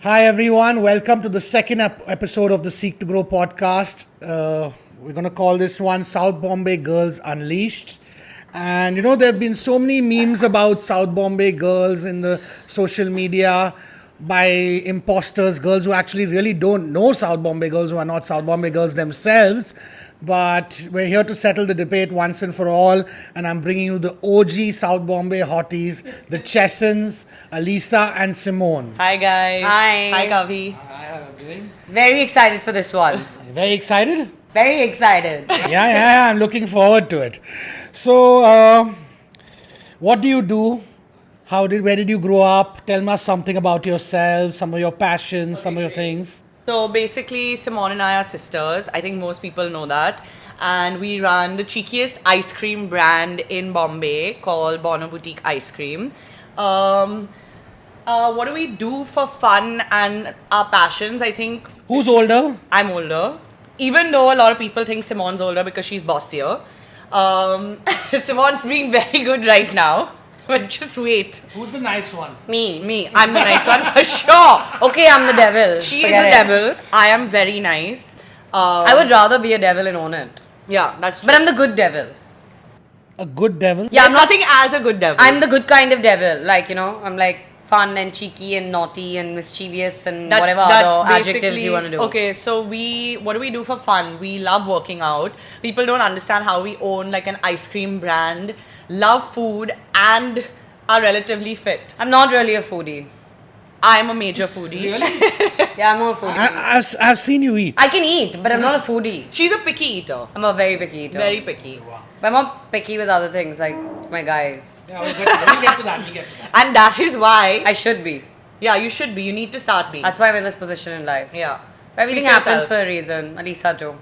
Hi everyone, welcome to the second episode of the Seek to Grow podcast. We're going to call this one South Bombay Girls Unleashed. And there have been so many memes about South Bombay girls in the social media by imposters, girls who actually really don't know South Bombay girls, who are not South Bombay girls themselves. But we're here to settle the debate once and for all. And I'm bringing you the OG South Bombay hotties, the Chessons, Alyssa and Simone. Hi guys. Hi. Hi Kavi. Hi, how are you doing? Very excited for this one. Very excited? Very excited. Yeah, I'm looking forward to it. So, what do you do? Where did you grow up? Tell us something about yourself, some of your passions, some of your things. So basically, Simone and I are sisters. I think most people know that. And we run the cheekiest ice cream brand in Bombay called Bonner Boutique Ice Cream. What do we do for fun and our passions? I think Who's older? I'm older. Even though a lot of people think Simone's older because she's bossier. Simone's being very good right now. But just wait. Who's the nice one? Me. I'm the nice one for sure. Okay, I'm the devil. She Forget is it. the devil. I am very nice. I would rather be a devil and own it. Yeah, that's true. But I'm the good devil. A good devil? Yeah, There's nothing as a good devil. I'm the good kind of devil. Like, I'm like fun and cheeky and naughty and mischievous and whatever other adjectives you want to do. Okay, so what do we do for fun? We love working out. People don't understand how we own like an ice cream brand, love food, and are relatively fit. I'm not really a foodie. I'm a major foodie. Really? Yeah, I'm not a foodie. I've seen you eat. I can eat, but I'm not a foodie. She's a picky eater. I'm a very picky eater. Very picky. But I'm not picky with other things like my guys. Yeah, we'll get to that. And that is why, I should be. yeah, you should be. You need to start being. That's why I'm in this position in life. Yeah. Everything Speak for happens yourself. for a reason. Alyssa too.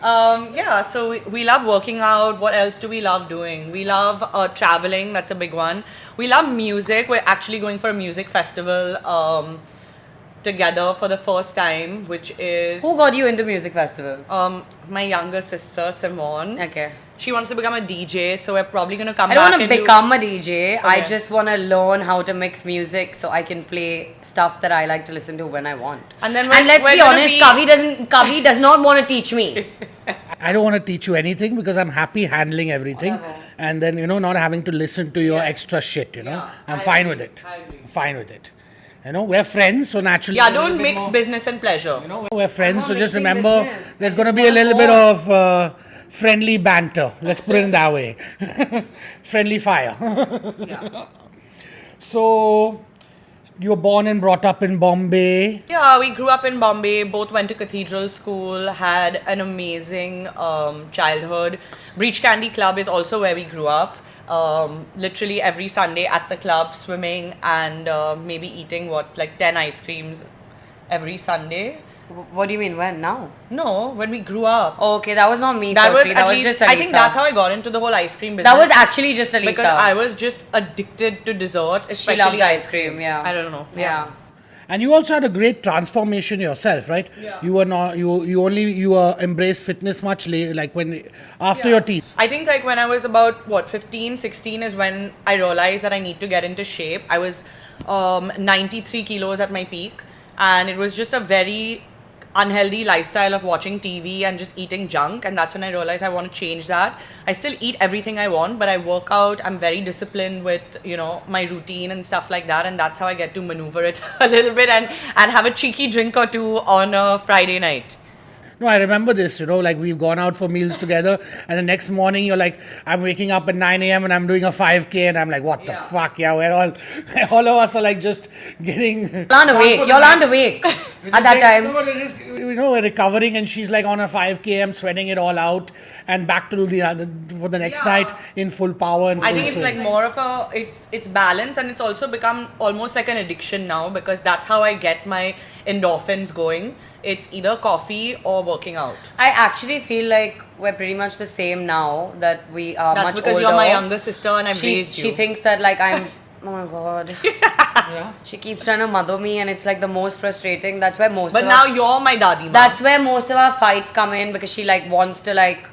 Yeah, so we love working out. What else do we love doing? We love traveling. That's a big one. We love music. We're actually going for a music festival together for the first time, which is Who got you into music festivals? my younger sister Simone. Okay. She wants to become a DJ, so we're probably gonna come I back don't want to and become a DJ. I Okay. just want to learn how to mix music so I can play stuff that I like to listen to when I want. And then let's we're be gonna honest, be- Kavi does not want to teach me. I don't want to teach you anything because I'm happy handling everything. Whatever. And then, not having to listen to your extra shit, Yeah, I'm I fine agree. with it. I agree. Fine with it. We're friends, so naturally. Yeah, a little don't bit mix more- business and pleasure. We're friends, I'm so not just mixing remember business. there's I going to just be a wanna little bit of friendly banter. Let's put it in that way. Friendly fire. Yeah. So, you were born and brought up in Bombay. Yeah, we grew up in Bombay, both went to cathedral school, had an amazing childhood. Breach Candy Club is also where we grew up. Literally every Sunday at the club, swimming and maybe eating 10 ice creams every Sunday. What do you mean? When? Now? No, when we grew up. Oh, okay, that was not me. That was firstly. at That was least, just Alyssa. I think that's how I got into the whole ice cream business. That was actually just Alyssa. because I was just addicted to dessert, She especially loves ice cream, yeah. I don't know. Yeah. And you also had a great transformation yourself, right? Yeah. You were not you embraced fitness much later, like after your teens. I think when I was about 15, 16 is when I realized that I need to get into shape. I was 93 kilos at my peak, and it was just a very unhealthy lifestyle of watching TV and just eating junk, and that's when I realized I want to change that. I still eat everything I want, but I work out. I'm very disciplined with my routine and stuff like that, and that's how I get to maneuver it a little bit and have a cheeky drink or two on a Friday night. No, I remember this, like we've gone out for meals together, and the next morning you're like, I'm waking up at 9 a.m. and I'm doing a 5K, and I'm like, what the fuck, yeah, we're all of us are like just getting... Y'all aren't awake. Y'all aren't awake at that time. No, but it is, we're recovering, and she's like on a 5K, I'm sweating it all out, and back to do for the next night in full power. And I full think it's swing. like more of it's balance, and it's also become almost like an addiction now, because that's how I get my endorphins going. It's either coffee or working out. I actually feel like we're pretty much the same now that we are That's much because older. you're my younger sister and I've She raised you. thinks that like I'm. Oh my god. Yeah. She keeps trying to mother me, and it's like the most frustrating. That's where most. But of now our, you're my dadi ma. That's where most of our fights come in, because she like wants to like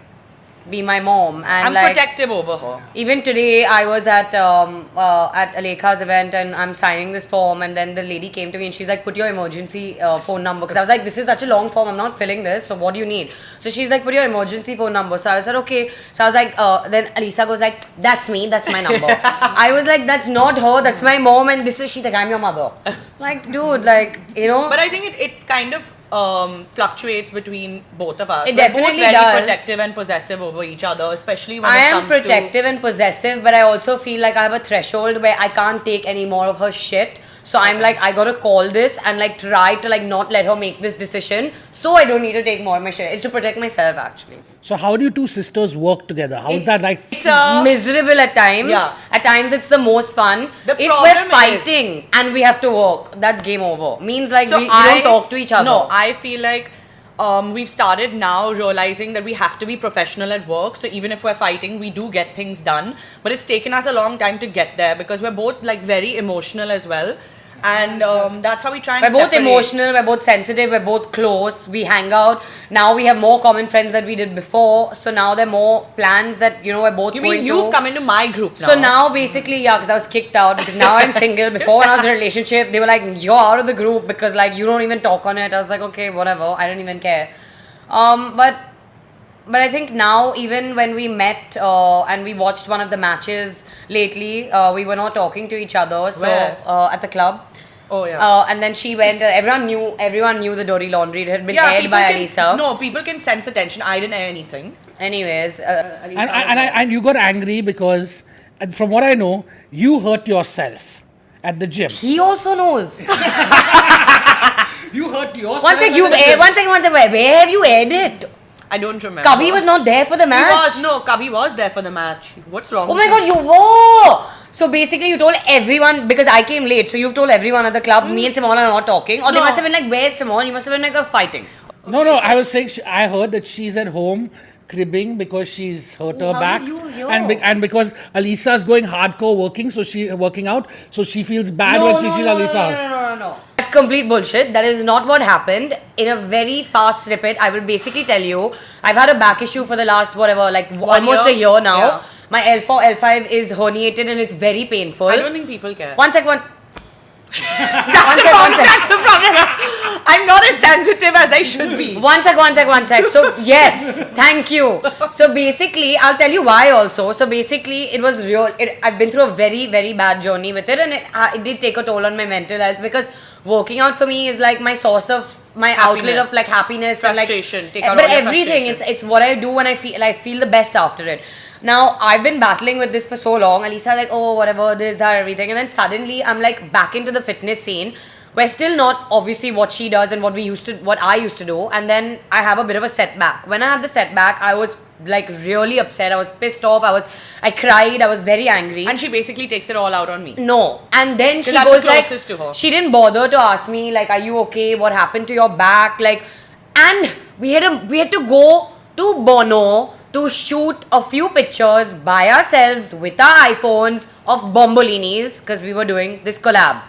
be my mom. And I'm like, protective over her. even today, I was at Aleka's event and I'm signing this form, and then the lady came to me and she's like, put your emergency phone number, because I was like, this is such a long form, I'm not filling this, so what do you need? So she's like, put your emergency phone number. So I said, okay. So I was like, then Alyssa goes like, that's me, that's my number. I was like, that's not her, that's my mom, and she's like, I'm your mother. Like, dude, like, you know. But I think it kind of fluctuates between both of us. It We're both definitely very does. protective and possessive over each other, especially when I it am comes protective and possessive, but I also feel like I have a threshold where I can't take any more of her shit. So I'm like, I gotta call this and like try to like not let her make this decision, so I don't need to take more of my shit. It's to protect myself, actually. So how do you two sisters work together? How is that like? It's miserable at times. Yeah. At times it's the most fun. The if problem we're fighting and we have to work, that's game over. Means like So we don't talk to each other. No, I feel like we've started now realizing that we have to be professional at work. So even if we're fighting, we do get things done. But it's taken us a long time to get there because we're both like very emotional as well. And that's how we try and We're both separate. emotional, we're both sensitive, we're both close, we hang out. Now we have more common friends than we did before. So now there are more plans that, you know, we're both You going mean you've to. come into my group now? So now basically, yeah, because I was kicked out because now I'm single. Before when I was in a relationship, they were like, you're out of the group because like you don't even talk on it. I was like, okay, whatever, I don't even care. But I think now, even when we met and we watched one of the matches lately, we were not talking to each other. So Where? at the club. Oh yeah. And then she went. Everyone knew the dirty laundry. It had been aired by Alyssa. No, people can sense the tension. I didn't air anything. Anyways, And you got angry because, and from what I know, you hurt yourself at the gym. he also knows. You hurt yourself. One second. Where have you aired it? I don't remember. Kavi was not there for the match. Kavi was there for the match. What's wrong? Oh with my you? god, you were! So basically you told everyone, because I came late, so you've told everyone at the club, me and Simone are not talking. Or they No. must have been like, where's Simone? You must have been like, fighting. No, I was saying, I heard that she's at home cribbing because she's hurt her how back. did you hear? And because Alyssa's going hardcore working out, so she feels bad when she sees Alyssa. No. That's complete bullshit. That is not what happened. In a very fast snippet, I will basically tell you, I've had a back issue for the last, almost a year now. Yeah. My L4, L5 is herniated and it's very painful. I don't think people care. One sec. That's the problem. I'm not as sensitive as I should be. One sec. So, yes, thank you. So, basically, I'll tell you why also. So, basically, it was real. I've been through a very, very bad journey with it, and it did take a toll on my mental health because working out for me is like my source of my outlet of like happiness frustration. and like, Take out but all your everything. frustration. It's what I do when I feel the best after it. Now, I've been battling with this for so long. Alyssa like, oh, whatever, this, that, everything. And then suddenly, I'm like back into the fitness scene. We're still not obviously what she does and what I used to do. And then I have a bit of a setback. When I have the setback, I was like really upset. I was pissed off. I cried. I was very angry. And she basically takes it all out on me. No. And then she I'm the goes like, closest to her. she didn't bother to ask me like, are you okay? What happened to your back? Like, and we had to go to Bono to shoot a few pictures by ourselves with our iPhones of Bombolinis because we were doing this collab.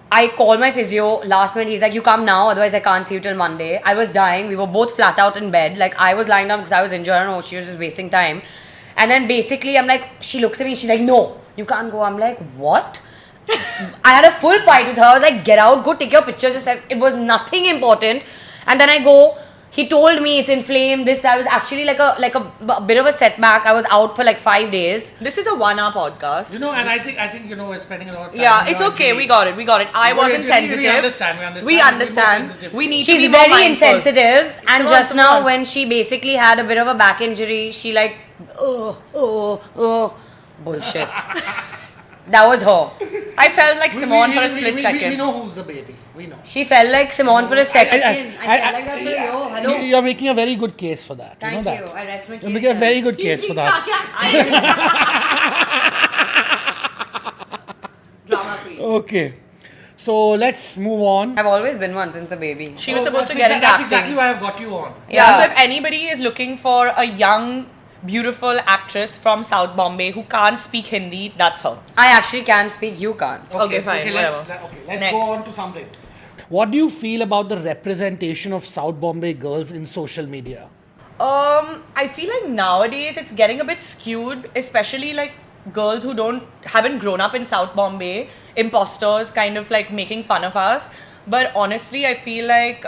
I called my physio last minute. He's like, you come now, otherwise I can't see you till Monday. I was dying. We were both flat out in bed. Like, I was lying down because I was injured. I don't know, she was just wasting time. And then basically, I'm like, she looks at me. She's like, no, you can't go. I'm like, what? I had a full fight with her. I was like, get out, go take your pictures. Just like, it was nothing important. And then I go, he told me it's inflamed, that was actually like a bit of a setback. I was out for like 5 days. This is a 1 hour podcast. And I think we're spending a lot of time. Yeah, it's okay. We got it. I wasn't sensitive. We understand. We need to She's be more very mindful. insensitive, and Simone, just now Simone. when she basically had a bit of a back injury, she like, bullshit. That was her. I felt like Simone for a split second. We know who's the baby. We know. She felt like Simone for a second. I felt like that for you. Hello. You're making a very good case for that. Thank you know that. you. I rest my case. You're making a very good case for that. Drama queen. Okay. So let's move on. I've always been one since a baby. She was supposed to get into That's acting. exactly why I've got you on. Yeah, so if anybody is looking for a young, beautiful actress from South Bombay who can't speak Hindi, that's her. I actually can speak, you can't. Okay, fine, Let's Next. go on to something. What do you feel about the representation of South Bombay girls in social media? I feel like nowadays it's getting a bit skewed, especially like girls who haven't grown up in South Bombay, imposters kind of like making fun of us. But honestly, I feel like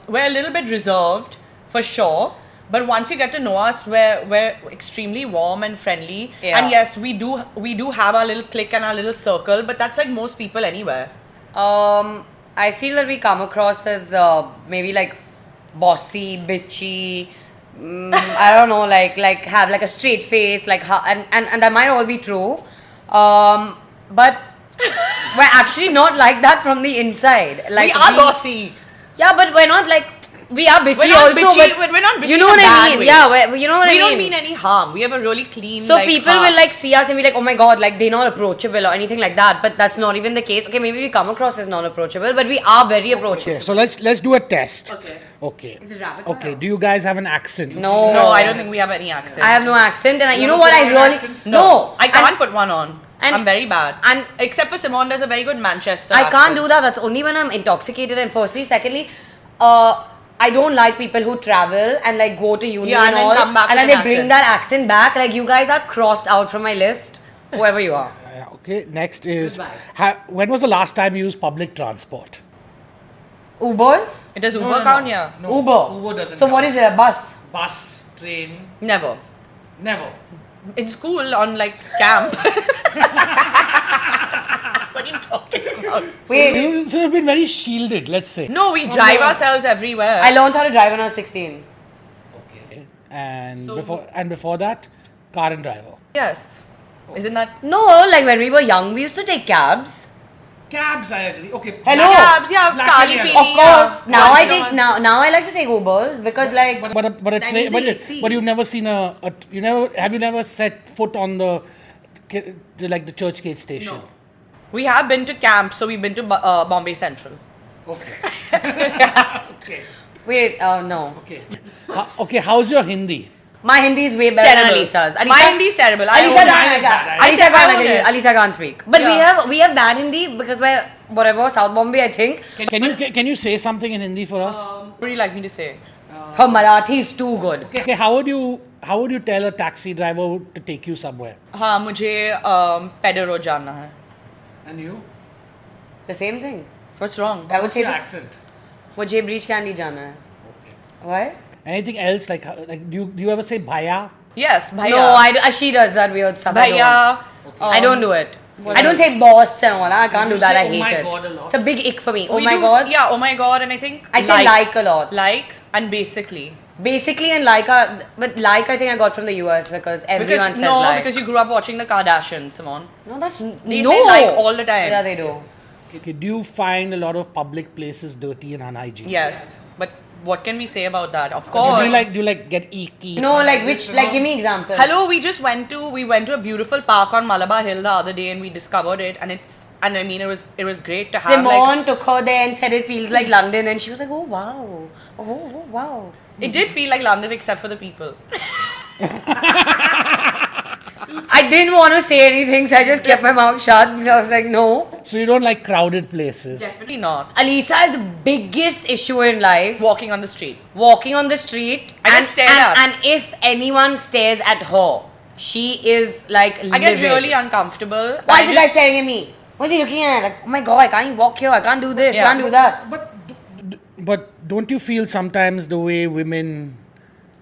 we're a little bit reserved for sure. But once you get to know us, we're extremely warm and friendly. Yeah. And yes, we do have our little clique and our little circle, but that's like most people anywhere. I feel that we come across as maybe like bossy, bitchy. I don't know, like have like a straight face, like and that might all be true. But we're actually not like that from the inside. Like we are bossy. Yeah, but we're not like. We are bitchy We're not also, bitchy, but we're not bitchy you know in what a I bad mean? way. Yeah, you know what I We mean? don't mean any harm. We have a really clean, So like, people heart. will like see us and be like, oh my god, like they're not approachable or anything like that. But that's not even the case. Okay, maybe we come across as non approachable, but we are very approachable. Okay, so let's do a test. Okay. Okay. Is it rapid Okay. fire? Do you guys have an accent? No. No, I don't think we have any accent. I have no accent, and you know don't what? I have an really accent? no. I can't put one on. and- I'm very bad. and- except for Simone, does a very good Manchester. I can't accent. do that. That's only when I'm intoxicated. And firstly, secondly, I don't like people who travel and like go to uni Yeah, and then all, come back and with then an they bring accent. that accent back. Like you guys are crossed out from my list, whoever you are. Okay. Next is Goodbye. when was the last time you used public transport? Ubers, It does Uber count? Yeah. Uber. Uber doesn't. So what is it? A bus? Bus, train, Never. never. In school, on like camp. What are you talking about? Wait, So you've been very shielded, let's say. No, we drive ourselves everywhere. I learned how to drive when I was 16. Okay. And So- before that, car and driver. Yes. Isn't that? No, like when we were young, we used to take cabs. Cabs, I agree. Okay. Hello. Cabs, yeah, Black Kali and Pili, yellow. Of course. yeah. Now Once I in a take while. now I like to take Ubers because like But a I train. need the AC. But you've never seen have you never set foot on the church gate station? No. We have been to camp, so we've been to Bombay Central. Okay. Okay. wait, no. Okay. Okay. How's your Hindi? My Hindi is way better Terrible. than Alisa's. My Hindi is terrible. I Alisa own can't, it. Alisa I own can't, it. Alisa can't speak. But Yeah. we have bad Hindi because we're whatever South Bombay, I think. Can you say something in Hindi for us? What would you like me to say? Her Marathi is too good. Okay. How would you tell a taxi driver to take you somewhere? हाँ मुझे Pedro Road जाना है. And you? The same thing. What's wrong? I would say this. accent? मुझे breach candy जाना है. Why? Anything else like do you ever say bhaiya? Yes, bhaiya. No, she does that weird stuff. Bhaiya. I don't do it. I don't say boss and all. I can't You do that. say, I "Oh hate my it. God," a lot. It's a big ick for me. Oh We my do- god. Yeah, oh my god, and I think I say like a lot. Like and basically. Basically, and like, but like I think I got from the US because everyone Because says like. because you grew up watching the Kardashians, Simone. No, that's They no. say like all the time. Yeah, they do. Okay. Do you find a lot of public places dirty and unhygienic? Yes, but what can we say about that? Of Do course. you like get icky? No, like which? Like, give me examples. Hello, we went to a beautiful park on Malabar Hill the other day and we discovered it and I mean it was great to have Simone like took her there and said it feels like London, and she was like, "Oh wow, oh wow." it did feel like London except for the people. I didn't want to say anything, so I just kept my mouth shut. Because I was like, "No." So you don't like crowded places? Definitely not. Alisa's biggest issue in life: Walking on the street. walking on the street. I get stared at. And if anyone stares at her, she is like I get livid. really uncomfortable. Why I is the guy just- staring at me? What's he looking at? Like, oh my god, I can't walk here. I can't do this. Yeah. Can't do that. But don't you feel sometimes the way women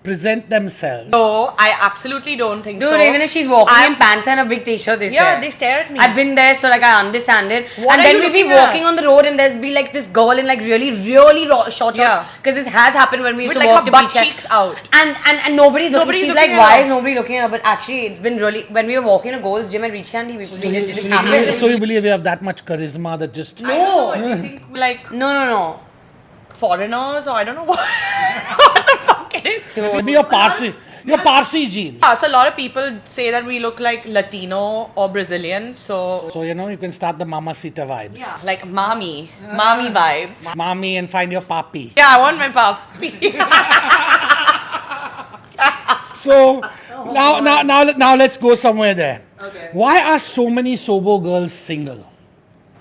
present themselves? No, I absolutely don't think Dude, so. even if she's walking I'm- in pants and a big t-shirt, they Yeah, stare. they stare at me. I've been there, so like I understand it. What and are then you we'll be looking at? walking on the road, and there's be like this girl in like really short shorts. Yeah. Because this has happened when we used With to like walk her to butt beach. cheeks out. And nobody's looking. Nobody's She's looking like, at why her. is nobody looking at her? But actually, it's been really when we were walking to Gold's Gym at Reach Candy, we just it just happened. So you believe you have that much charisma that just... I don't know, I think like No. foreigners or I don't know what, what the fuck it is. Maybe you're Parsi gene. Yeah, so a lot of people say that we look like Latino or Brazilian. So So you can start the mamacita vibes. yeah, like mommy vibes. Mommy and find your papi. Yeah, I want my puppy. So now let's go somewhere there. Okay. Why are so many SoBo girls single?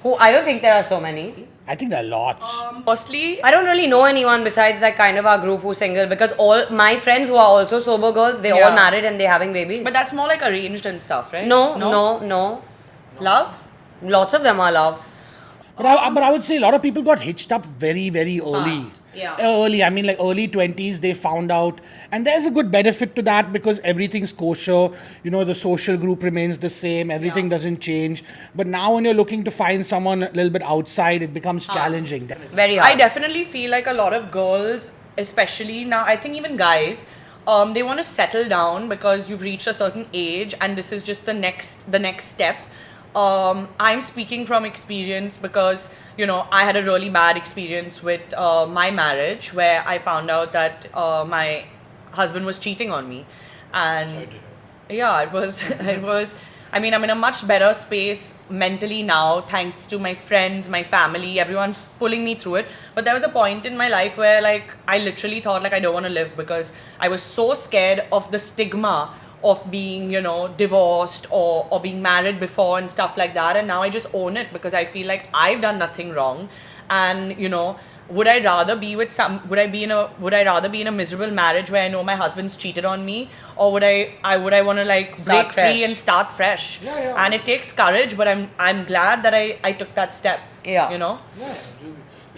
Who I don't think there are so many. I think there are lots. Firstly, I don't really know anyone besides like kind of our group who's single, because all my friends who are also sober girls, they all Yeah. married and they're having babies. but that's more like arranged and stuff, right? No. Love? Lots of them are love. But I would say a lot of people got hitched up very, very early. Fast, yeah. Early, I mean like early 20s, they found out. And there's a good benefit to that because everything's kosher. You know, the social group remains the same. Everything Yeah. doesn't change. But now when you're looking to find someone a little bit outside, it becomes challenging. Very I hard. definitely feel like a lot of girls, especially now, I think even guys, they want to settle down because you've reached a certain age and this is just the next step. I'm speaking from experience because I had a really bad experience with my marriage where I found out that my husband was cheating on me, and yeah, it was it was. I mean, I'm in a much better space mentally now, thanks to my friends, my family, everyone pulling me through it. But there was a point in my life where, like, I literally thought, like, I don't want to live because I was so scared of the stigma of being, divorced or being married before and stuff like that. And now I just own it because I feel like I've done nothing wrong. And, would I rather be with would I rather be in a miserable marriage where I know my husband's cheated on me, or would I want to like Start break fresh. free and start fresh? Yeah. And it takes courage, but I'm glad that I took that step. Yeah.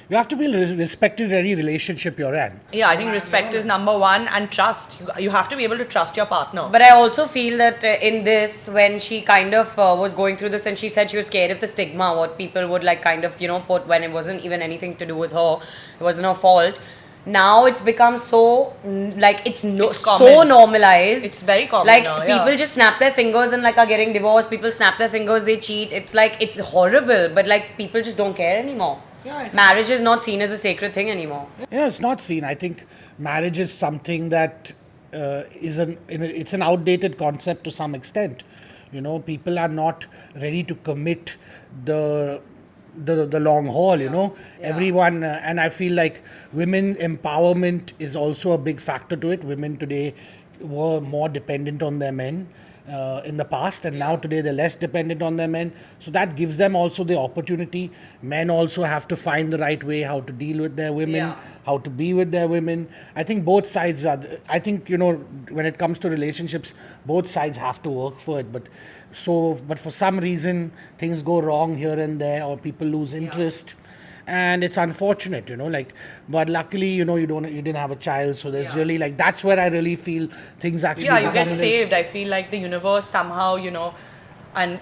You have to be respected in any relationship you're in. Yeah, I think respect is number one, and trust. You have to be able to trust your partner. But I also feel that in this, when she kind of was going through this and she said she was scared of the stigma, what people would like kind of, put when it wasn't even anything to do with her, it wasn't her fault. Now it's become so, it's It's so common. normalized. It's very common Like, now, yeah. people just snap their fingers and like are getting divorced. People snap their fingers, they cheat. It's like, it's horrible, but like people just don't care anymore. Yeah, I think- Marriage is not seen as a sacred thing anymore. Yeah, it's not seen. I think marriage is something that it's an outdated concept to some extent. People are not ready to commit the long haul. Everyone, and I feel like women empowerment is also a big factor to it. Women today were more dependent on their men in the past, and now today they're less dependent on their men, so that gives them also the opportunity. Men also have to find the right way how to deal with their women, Yeah. how to be with their women. I think both sides are, I think when it comes to relationships, both sides have to work for it, but for some reason things go wrong here and there, or people lose interest. And it's unfortunate, but luckily, you didn't have a child, so there's really that's where I really feel things actually. Yeah, you get become- saved. I feel like the universe somehow, and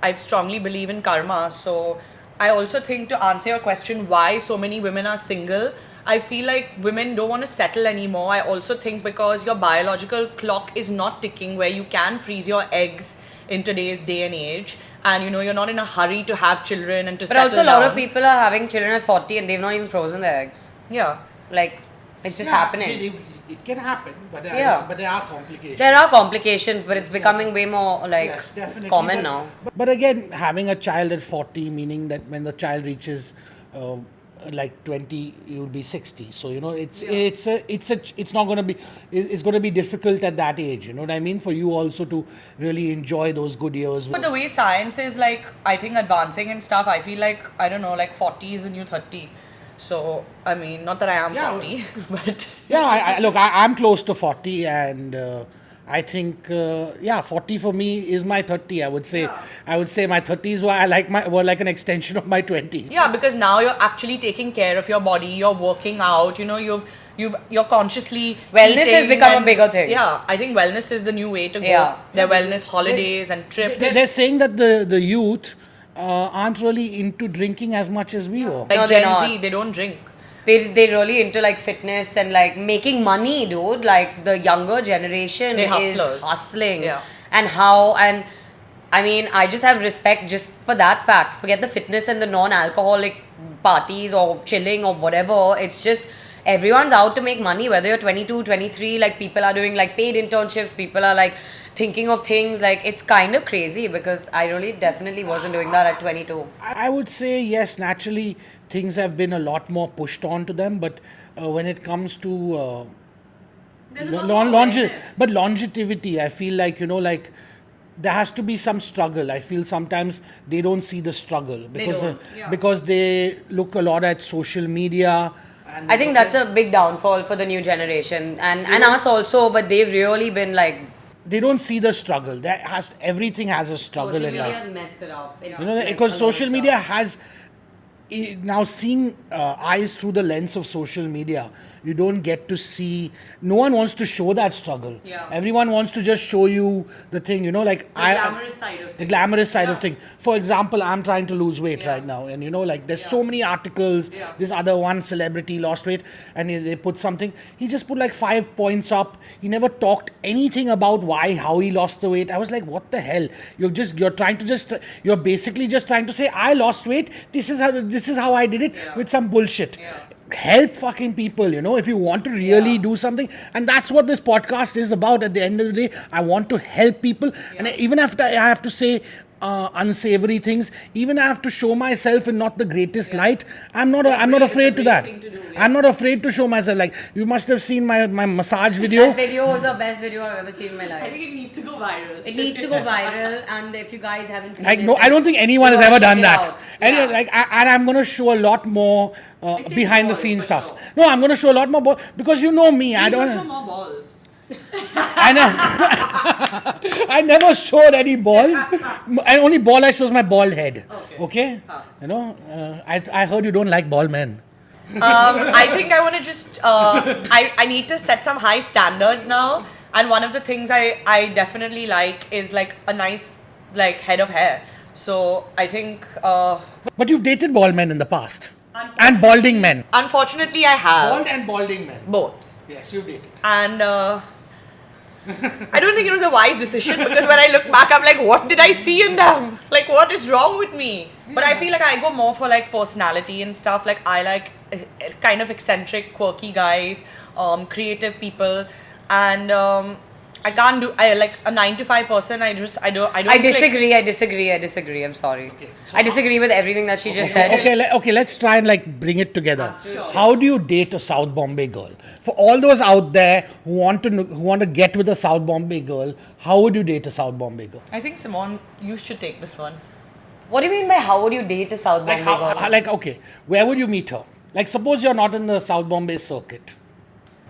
I strongly believe in karma. So I also think, to answer your question, why so many women are single, I feel like women don't want to settle anymore. I also think because your biological clock is not ticking where you can freeze your eggs in today's day and age. And you're not in a hurry to have children and to But settle also, a lot of down. people are having children at 40 and they've not even frozen their eggs. Yeah. Like, it's just Yeah, happening. it can happen, but Yeah. there are complications. There are complications, but it's becoming way more Yes, definitely. common But- now. But again, having a child at 40, meaning that when the child reaches 20, you'll be 60. So it's not going to be, it's going to be difficult at that age. You know what I mean? For you also to really enjoy those good years. But the way science is I think advancing and stuff, I feel like, I don't know, 40 is the new 30. So, I mean, not that I am Yeah, 40, but Yeah, look, I'm close to 40, and I think 40 for me is my 30. I would say my 30s were like an extension of my 20s. yeah, because now you're actually taking care of your body, you're working out, you're consciously Wellness has eating become a and- bigger thing. Yeah, I think wellness is the new way to go. Yeah. Their wellness holidays and trips. They're saying that the youth aren't really into drinking as much as we were. Like No, they're Gen not. Z, they don't drink. They really into fitness and making money, dude. Like the younger generation They're is hustlers. hustling. Yeah. And I mean, I just have respect just for that fact. Forget the fitness and the non-alcoholic parties or chilling or whatever. It's just everyone's out to make money, whether you're 22, 23, people are doing paid internships, people are thinking of things, it's kind of crazy because I really definitely wasn't doing that at 22. I would say yes, naturally things have been a lot more pushed on to them, but when it comes to There's a lot more awareness. but longevity, I feel there has to be some struggle. I feel sometimes they don't see the struggle because they look a lot at social media. And I think that's a big downfall for the new generation and us also, but they've really been like... They don't see the struggle. Everything has a struggle Social in media life. has messed it up. It's You know, like because a lot of social stuff. media has now seeing eyes through the lens of social media. You don't get to see. No one wants to show that struggle. Yeah. Everyone wants to just show you the thing. You know, like glamorous side of the things. glamorous side of Yeah. thing. For example, I'm trying to lose weight Yeah. right now, and you know, like there's so many articles. Yeah. This other one celebrity lost weight, and they put something. He just put like 5 points up. He never talked anything about how he lost the weight. I was like, what the hell? You're basically just trying to say I lost weight. This is how I did it with some bullshit. Yeah. Help fucking people, you know, if you want to really do something. And that's what this podcast is about. At the end of the day, I want to help people. And even after I have to say unsavory things, even I have to show myself in not the greatest light, I'm not afraid to that. thing to do, I'm not afraid to show myself. Like, you must have seen my massage video. That video was the best video I've ever seen in my I life. think it needs to go viral. It needs to go viral, and if you guys haven't seen Like, it... no, I don't think anyone you has ever gotta done check it that. out. And, Yeah. and I'm going to show a lot more takes behind the balls, scenes for stuff. sure. No, I'm going to show a lot more because you know me. I Please don't. show more balls. I never showed any balls. And only ball I show is my bald head. Okay? You know, I heard you don't like bald men. I think I want to just, I need to set some high standards now. And one of the things I definitely like is like a nice like head of hair. So I think, But you've dated bald men in the past. And balding men. unfortunately I have Bald and balding men. both. Yes, you've dated. And I don't think it was a wise decision because when I look back, I'm like, what did I see in them? Like, what is wrong with me? But I feel like I go more for like personality and stuff. Like, I like kind of eccentric, quirky guys, creative people, and I can't do. I like a 9 to 5 person. I don't. I click. disagree. I'm sorry. I disagree with everything that she just said. Okay, let's try and like bring it together. Absolutely. How do you date a South Bombay girl? For all those out there who want to get with a South Bombay girl, how would you date a South Bombay girl? I think Simone, you should take this one. What do you mean by how would you date a South Bombay girl? Like okay, where would you meet her? Like suppose you're not in the South Bombay circuit.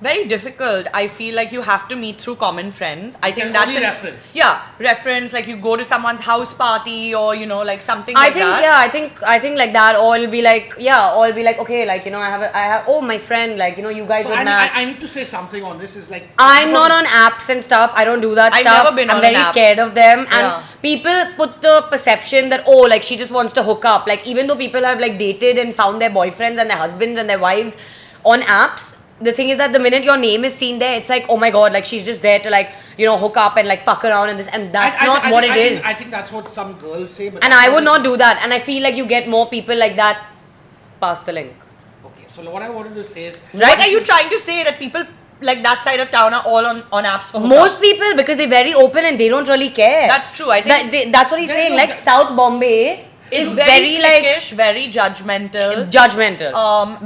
Very difficult. I feel like you have to meet through common friends. I think Okay, that's only reference. Yeah, reference. Like you go to someone's house party or you know like something I like think that. I think like that, or it'll be like okay, like you know I have oh my friend, like you know you guys So would match. I need to say something on this. Is like I'm not on apps and stuff. I don't do that I've stuff. never been I'm on very an app. scared of them. Yeah. And people put the perception that like she just wants to hook up. Like even though people have like dated and found their boyfriends and their husbands and their wives on apps, the thing is that the minute your name is seen there, it's like oh my god, like she's just there to like you know hook up and like fuck around and this, and that's not what it is. I think that's what some girls say. But And I would not do that. And I feel like you get more people like that past the link. Okay, so what I wanted to say is Right? Are you trying to say that people like that side of town are all on apps for hookups? Most people, because they're very open and they don't really care. That's true. I think that's what he's saying. Like South Bombay is is very like cliquish, very judgmental. judgmental.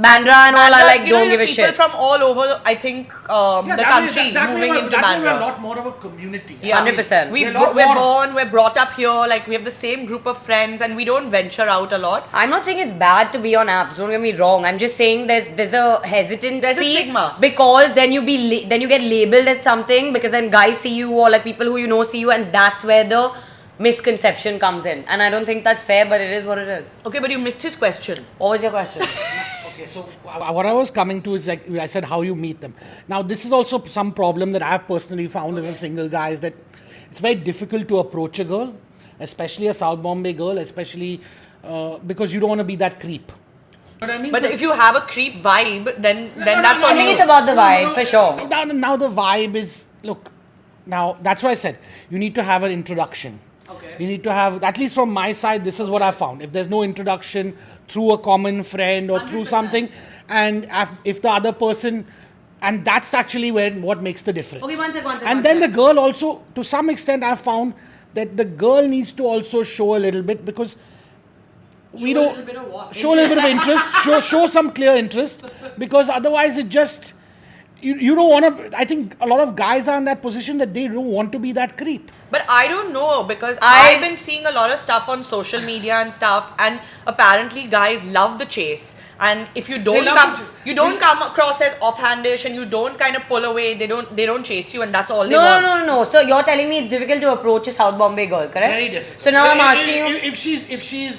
Bandra and all are like you know, don't you give a have people shit. from all over, I think, the country moving into that way we're a Bandra. lot more of a community. Yeah. 100%. We're brought up here, like we have the same group of friends and we don't venture out a lot. I'm not saying it's bad to be on apps. Don't get me wrong. I'm just saying there's a hesitancy. There's a stigma. Because then then you get labeled as something because then guys see you or like people who you know see you, and that's where the misconception comes in. And I don't think that's fair, but it is what it is. Okay, but you missed his question. What was your question? Okay, so what I was coming to is like I said, how you meet them. Now this is also some problem that I've personally found as a single guy is that it's very difficult to approach a girl, especially a South Bombay girl, especially because you don't want to be that creep. You know what I mean? But if you have a creep vibe, then that's I on think you. it's about the vibe, for sure. Now the vibe is look. Now that's why I said you need to have an introduction. Okay. You need to have, at least from my side, this is what I found. If there's no introduction through a common friend or through 100%. something, and if the other person, and that's actually what makes the difference. Okay, one sec. And then the girl also, to some extent, I've found that the girl needs to also show a little bit because we don't a little bit of what? show a little bit of interest, show some clear interest, because otherwise you don't want to. I think a lot of guys are in that position that they don't want to be that creep. But I don't know because I've been seeing a lot of stuff on social media and stuff, and apparently guys love the chase. And if you don't come across as offhandish and you don't kind of pull away, they don't chase you, and that's all they want. No. So you're telling me it's difficult to approach a South Bombay girl, correct? Very difficult. So now I'm asking you.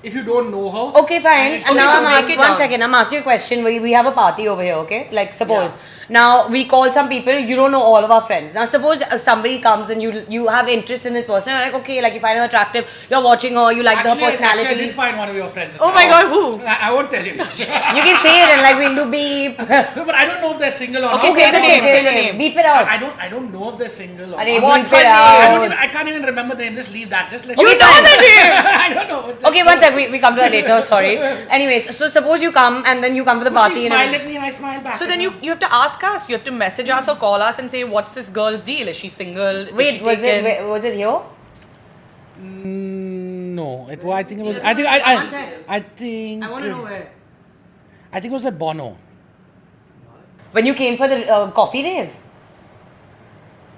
If you don't know her. Okay, fine. And now I'm asking one second. I'm asking you a question. We have a party over here, okay? Like suppose. Yeah. Now we call some people, you don't know all of our friends. Now suppose somebody comes and you have interest in this person, you're like, okay, like you find her attractive, you're watching her, you like her personality. Actually, I did find one of your friends. Oh my god, who? I won't tell you. You can say it and like we'll do beep. No, but I don't know if they're single or not. Okay, say the name. Beep it out. I don't know if they're single or Arey, not. beep it out. I can't even remember the name. Just leave that. Just let You know the name. I don't know. Okay, one sec. We come to that later. Sorry. Anyways, so suppose you come and then you come to the party. She smiled at me and I smiled back. So then you have to ask us. You have to message us or call us and say, what's this girl's deal? Is she single? Wait, was it here? No, I think it was. One sec. I think. I want to know where. I think it was at Bono. When you came for the coffee rave?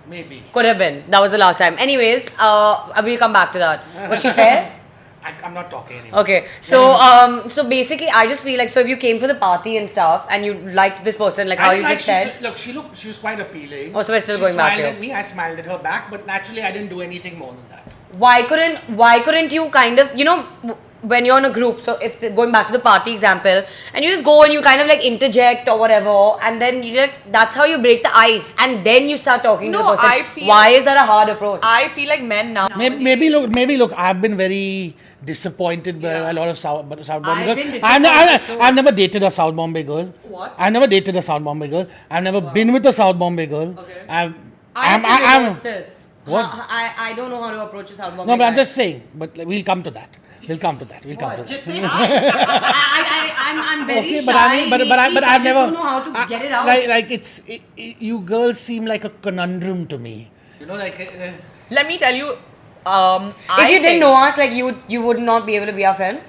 Maybe. Could have been. That was the last time. Anyways, we'll come back to that. Was she fair? I'm not talking anymore. Okay, so basically, I just feel like, so if you came for the party and stuff, and you liked this person, like how you just said. Look, she was quite appealing. Oh, so we're still going back here. She smiled at me, I smiled at her back, but naturally I didn't do anything more than that. Why couldn't you kind of, when you're in a group, so if going back to the party example, and you just go and you kind of like interject or whatever, and then that's how you break the ice, and then you start talking to the person. I feel why is that a hard approach? I feel like men now. Maybe look. I've been very disappointed by a lot of South Bombay I've been girls. disappointed I've never dated a South Bombay girl. What? I've never dated a South Bombay girl. I've never been with a South Bombay girl. Okay. I have to reverse this. What? I don't know how to approach a South Bombay No, but I'm guy. just saying. But we'll come to that. We'll come to that. Just say hi. I'm very Okay, shy. but I mean, but I've I never. just don't know how to get it out. You girls seem like a conundrum to me. Let me tell you. If you didn't know us, like you would not be able to be our friend.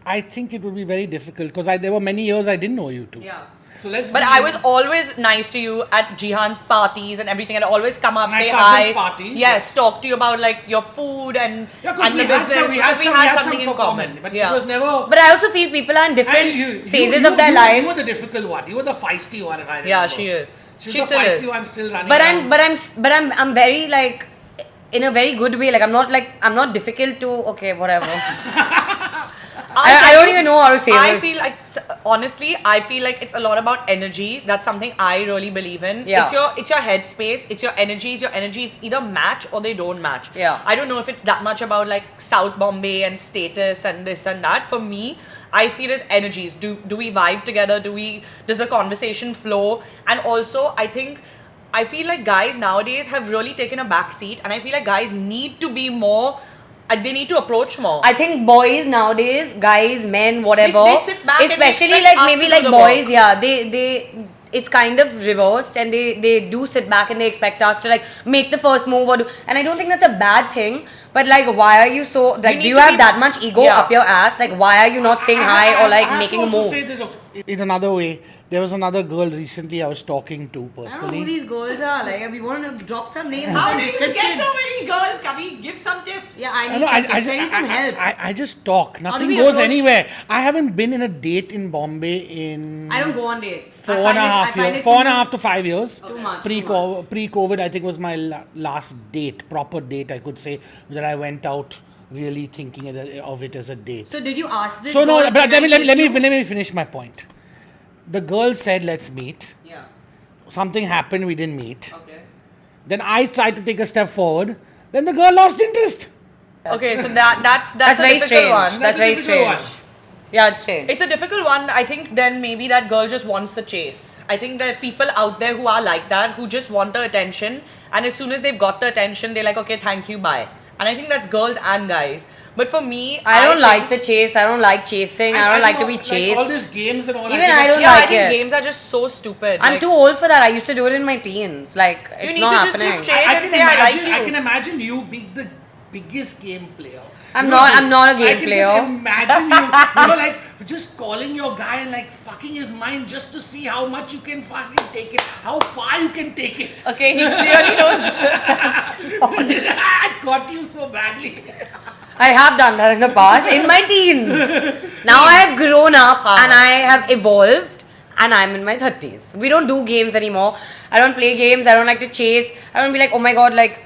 I think it would be very difficult because there were many years I didn't know you too. Yeah. So But I was always nice to you at Jihan's parties and everything. I'd always come up, My say cousin's hi. parties, Yes, talk to you about like your food and because the business. we had something in common. But it was never. But I also feel people are in different phases of their lives. You were the difficult one. You were the feisty one, if I remember. Yeah, she is. She She was the still feisty is. one, still running. But I'm very like in a very good way. Like I'm not difficult to. Okay, whatever. I don't even know how to say I this. feel like, honestly, I feel like it's a lot about energy. That's something I really believe in. Yeah. It's your headspace. It's your energies. Your energies either match or they don't match. Yeah. I don't know if it's that much about like South Bombay and status and this and that. For me, I see it as energies. Do we vibe together? Does the conversation flow? And also, I feel like guys nowadays have really taken a back seat, and I feel like guys need to be more. They need to approach more. I think boys nowadays, guys, men, whatever, They sit back and especially expect like us maybe to do like the boys, work. yeah, they it's kind of reversed, and they do sit back and they expect us to like make the first move and I don't think that's a bad thing, but like why are you so like need do you to have be- that much ego Yeah. up your ass? Like why are you not saying hi or like I have making to a also move? say this, look, in another way, there was another girl recently I was talking to personally. these girls are. Like we want to drop some names. How do you get so many girls? Can we give some tips? Yeah, I I need, know, I need some help. I just talk. do Nothing we goes approach? anywhere. I haven't been in a date in Bombay in I don't go on dates. four and a half years. 4.5 to 5 years. Too much. Pre-COVID, I think was my last date, proper date, I could say, that I went out really thinking of it as a date. So did you ask this? So no, girl, but can I let take you? me finish my point. The girl said, let's meet. Yeah. Something happened, we didn't meet. Okay. Then I tried to take a step forward. Then the girl lost interest. Okay, so that's That's a very difficult strange. one. That's very a difficult strange. Yeah, it's strange. It's a difficult one. I think then maybe that girl just wants the chase. I think there are people out there who are like that, who just want the attention, and as soon as they've got the attention, they're like, okay, thank you, bye. And I think that's girls and guys. But for me, I don't like think- the chase. I don't like chasing. I don't like to be chased. All these games and all. Even I don't Yeah, like I think it. games are just so stupid. I'm Like, too old for that. I used to do it in my teens. Like You it's need not to just be happening. straight. And say, "I like you." I can imagine you being the biggest game player. I'm not a game I can player. just imagine you. just calling your guy and like fucking his mind just to see how much you can fucking take it, how far you can take it. Okay, he clearly knows. I caught you so badly. I have done that in the past, in my teens. Now I have grown up and I have evolved and I'm in my 30s. We don't do games anymore. I don't play games. I don't like to chase. I don't be like, oh my god, like,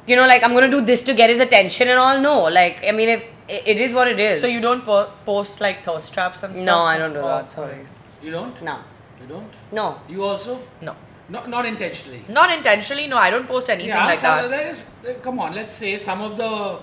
you know, like I'm going to do this to get his attention and all. No, like, I mean, if it is what it is. So you don't post like thirst traps and stuff? No, I don't do that. Sorry. You don't? No. You don't? No. You also? No. Not intentionally. Not intentionally, no. I don't post anything like so that. come on, let's say some of the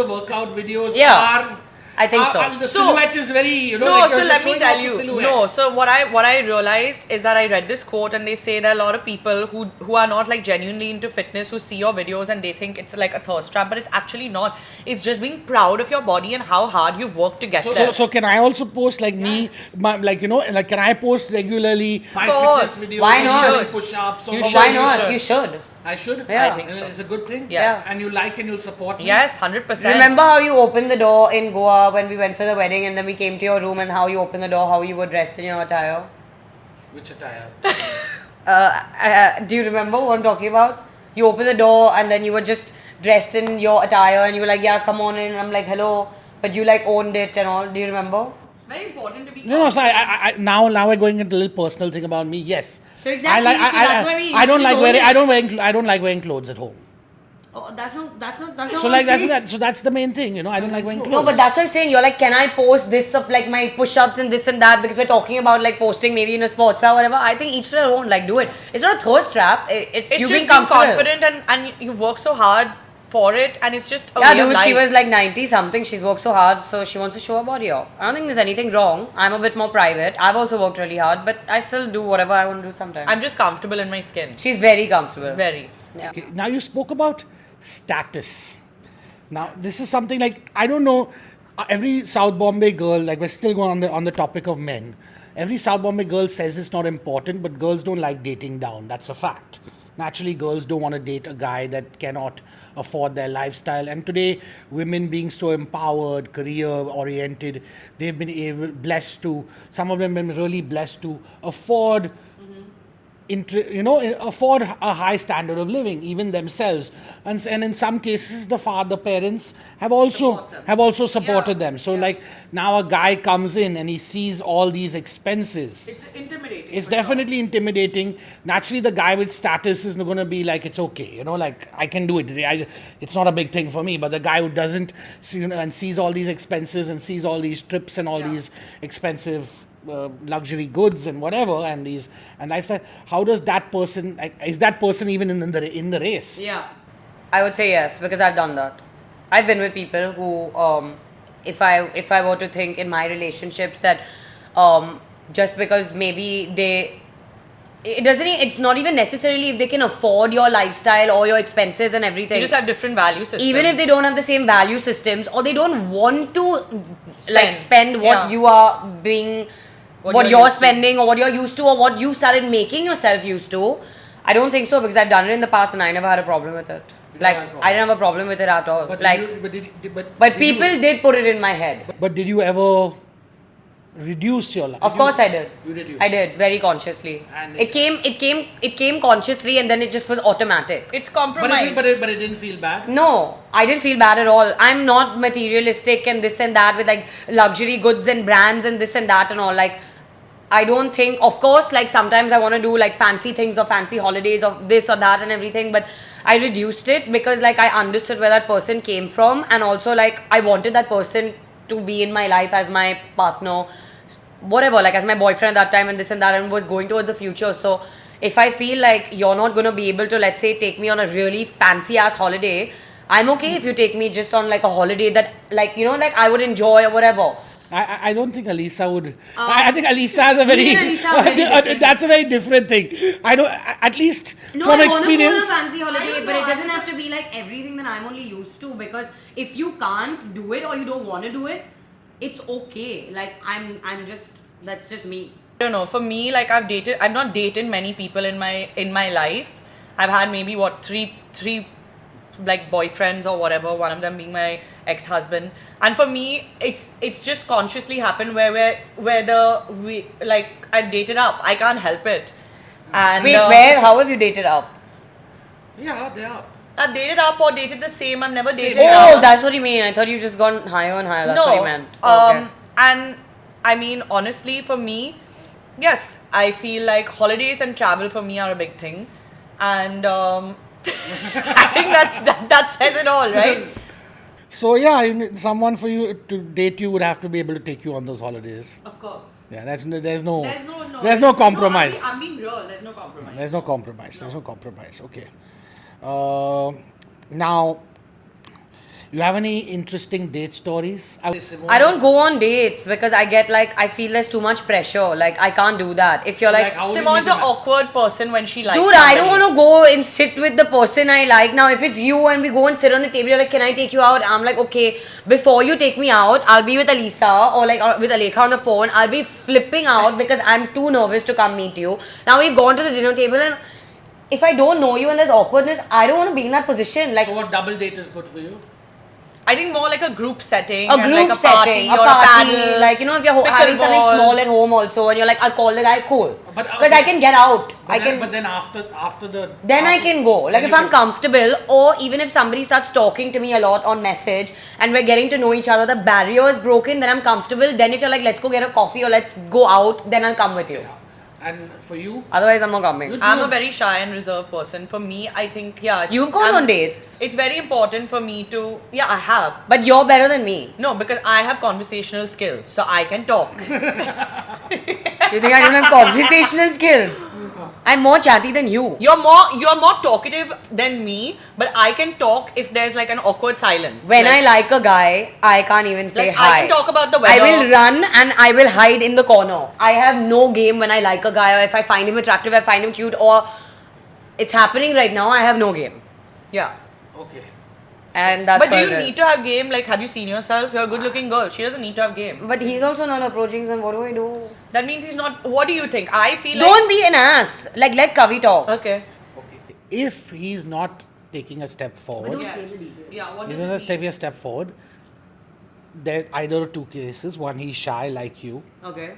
workout videos Yeah. are. I think so. The So- silhouette is very, you know. No, like so you're let me showing tell off the you. silhouette. No, so what I realized is that I read this quote and they say that a lot of people who are not like genuinely into fitness who see your videos and they think it's like a thirst trap, but it's actually not. It's just being proud of your body and how hard you've worked to get there. So can I also post like me, like you know, like can I post regularly my course. fitness videos? Why and not? push-ups. You or should, Why you not? should. You should. I should. Yeah. I think so. It's a good thing. Yes. And you like and you'll support me. Yes, 100%. Remember how you opened the door in Goa when we went for the wedding and then we came to your room and how you opened the door, how you were dressed in your attire? Which attire? Do you remember what I'm talking about? You opened the door and then you were just dressed in your attire and you were like, yeah, come on in. And I'm like, hello. But you like owned it and all. Do you remember? Very important to be. No. So I now we're going into a little personal thing about me. Yes. So exactly, so that's why we I don't like initially wearing. I don't like wearing clothes at home. Oh, that's not So what like I'm saying. that's the main thing. You know, I don't like wearing clothes. No, but that's what I'm saying. You're like, can I post this of like my push-ups and this and that? Because we're talking about like posting maybe in a sports bra or whatever. I think each to their own. Like, do it. It's not a thirst trap. It's It's you just being being comfortable. confident and you work so hard for it and it's just a Yeah, way of dude, life. she was like 90 something. She's worked so hard, so she wants to show her body off. I don't think there's anything wrong. I'm a bit more private. I've also worked really hard, but I still do whatever I want to do sometimes. I'm just comfortable in my skin. She's very comfortable. Very. Yeah. Okay, now you spoke about status. Now this is something like I don't know. Every South Bombay girl, like we're still going on the topic of men. Every South Bombay girl says it's not important, but girls don't like dating down. That's a fact. Naturally, girls don't want to date a guy that cannot afford their lifestyle. And today, women being so empowered, career-oriented, they've been blessed to. Some of them have been really blessed to afford afford a high standard of living, even themselves, and in some cases the parents have also supported them. So like now a guy comes in and he sees all these expenses. It's intimidating. It's definitely intimidating. Naturally, the guy with status is going to be like, it's okay, like I can do it. It's not a big thing for me. But the guy who doesn't, and sees all these expenses and sees all these trips and all these expensive luxury goods and whatever and lifestyle. How does that person? Is that person even in the race? Yeah, I would say yes because I've done that. I've been with people who, if I were to think in my relationships that, just because maybe it's not even necessarily if they can afford your lifestyle or your expenses and everything. You just have different value systems. Even if they don't have the same value systems or they don't want to Spend. spend what you are being. What you're you're used to. spending or what you're used to or what you started making yourself used to. I don't think so because I've done it in the past and I never had a problem with it. Like, I didn't have a problem with it at all. But People did put it in my head. But did you ever reduce your life? Of course I did. You reduced. I did very consciously. And It came consciously and then it just was automatic. It's But compromise. it didn't feel bad. No, I didn't feel bad at all. I'm not materialistic and this and that with like luxury goods and brands and this and that and all. Like, I don't think, of course, like sometimes I want to do like fancy things or fancy holidays or this or that and everything, but I reduced it because like I understood where that person came from and also like I wanted that person to be in my life as my partner, whatever, like as my boyfriend at that time and this and that and was going towards the future. So if I feel like you're not going to be able to, let's say, take me on a really fancy ass holiday, I'm okay if you take me just on like a holiday that like, like I would enjoy or whatever. I don't think Alyssa would. I think Alyssa has a very. Me and Alyssa are very different. That's a very different thing. I don't. At least No, from I want to go on experience. a fancy I holiday, don't but know, it I doesn't don't have to be like everything that I'm only used to. Because if you can't do it or you don't want to do it, it's okay. Like I'm just that's just me. I don't know. For me, like I've not dated many people in my life. I've had maybe three like boyfriends or whatever. One of them being my ex-husband. And for me, it's just consciously happened where I've dated up. I can't help it. And Wait, where? How have you dated up? Yeah, they are. I've dated up or dated the same. I've never dated Oh, up. that's what you mean. I thought you just gone higher and higher. That's No. what you meant. Okay. And I mean, honestly, for me, yes, I feel like holidays and travel for me are a big thing. And I think that says it all, right? So yeah, someone for you to date you would have to be able to take you on those holidays. Of course. Yeah, there's no There's no compromise. I'm being real. There's no compromise. There's no compromise. There's no compromise. Okay. Now, you have any interesting date stories? I don't go on dates because I feel there's too much pressure. Like, I can't do that. If you're like, Simone's an awkward person when she likes dude, somebody. I don't want to go and sit with the person I like. Now, if it's you and we go and sit on a table, you're like, can I take you out? I'm like, okay, before you take me out, I'll be with Alyssa or with Alekha on the phone. I'll be flipping out because I'm too nervous to come meet you. Now, we've gone to the dinner table and if I don't know you and there's awkwardness, I don't want to be in that position. Like, So what double date is good for you? I think more like a group setting. a and group like a party setting, or a panel. like, if you're having something pickleball. small at home also and you're like, I'll call the guy, cool. But, Because I can get out. But then after the Then I can go. Like, if I'm comfortable, or even if somebody starts talking to me a lot on message and we're getting to know each other, the barrier is broken, then I'm comfortable. Then if you're like, let's go get a coffee or let's go out, then I'll come with you. And for you? Otherwise, I'm not coming. I'm a very shy and reserved person. For me, I think, You've gone on dates. It's very important for me to, I have. But you're better than me. No, because I have conversational skills, so I can talk. You think I don't have conversational skills? I'm more chatty than you. You're more talkative than me, but I can talk if there's like an awkward silence. When I like a guy, I can't even say Like, hi. I can talk about the I weather. will run and I will hide in the corner. I have no game when I like a guy or if I find him attractive, I find him cute or it's happening right now, I have no game. Yeah. Okay. And that's But do what you it need is. to have game? Like, have you seen yourself? You're a good looking girl. She doesn't need to have game. But he's also not approaching, so what do I do? That means he's not. What do you think? I feel like. Don't be an ass. Like, let Kavi talk. Okay. Okay. If he's not taking a step forward, Yes. Yeah, what he's does not it mean? taking a step forward, there either two cases. One, he's shy like you. Okay.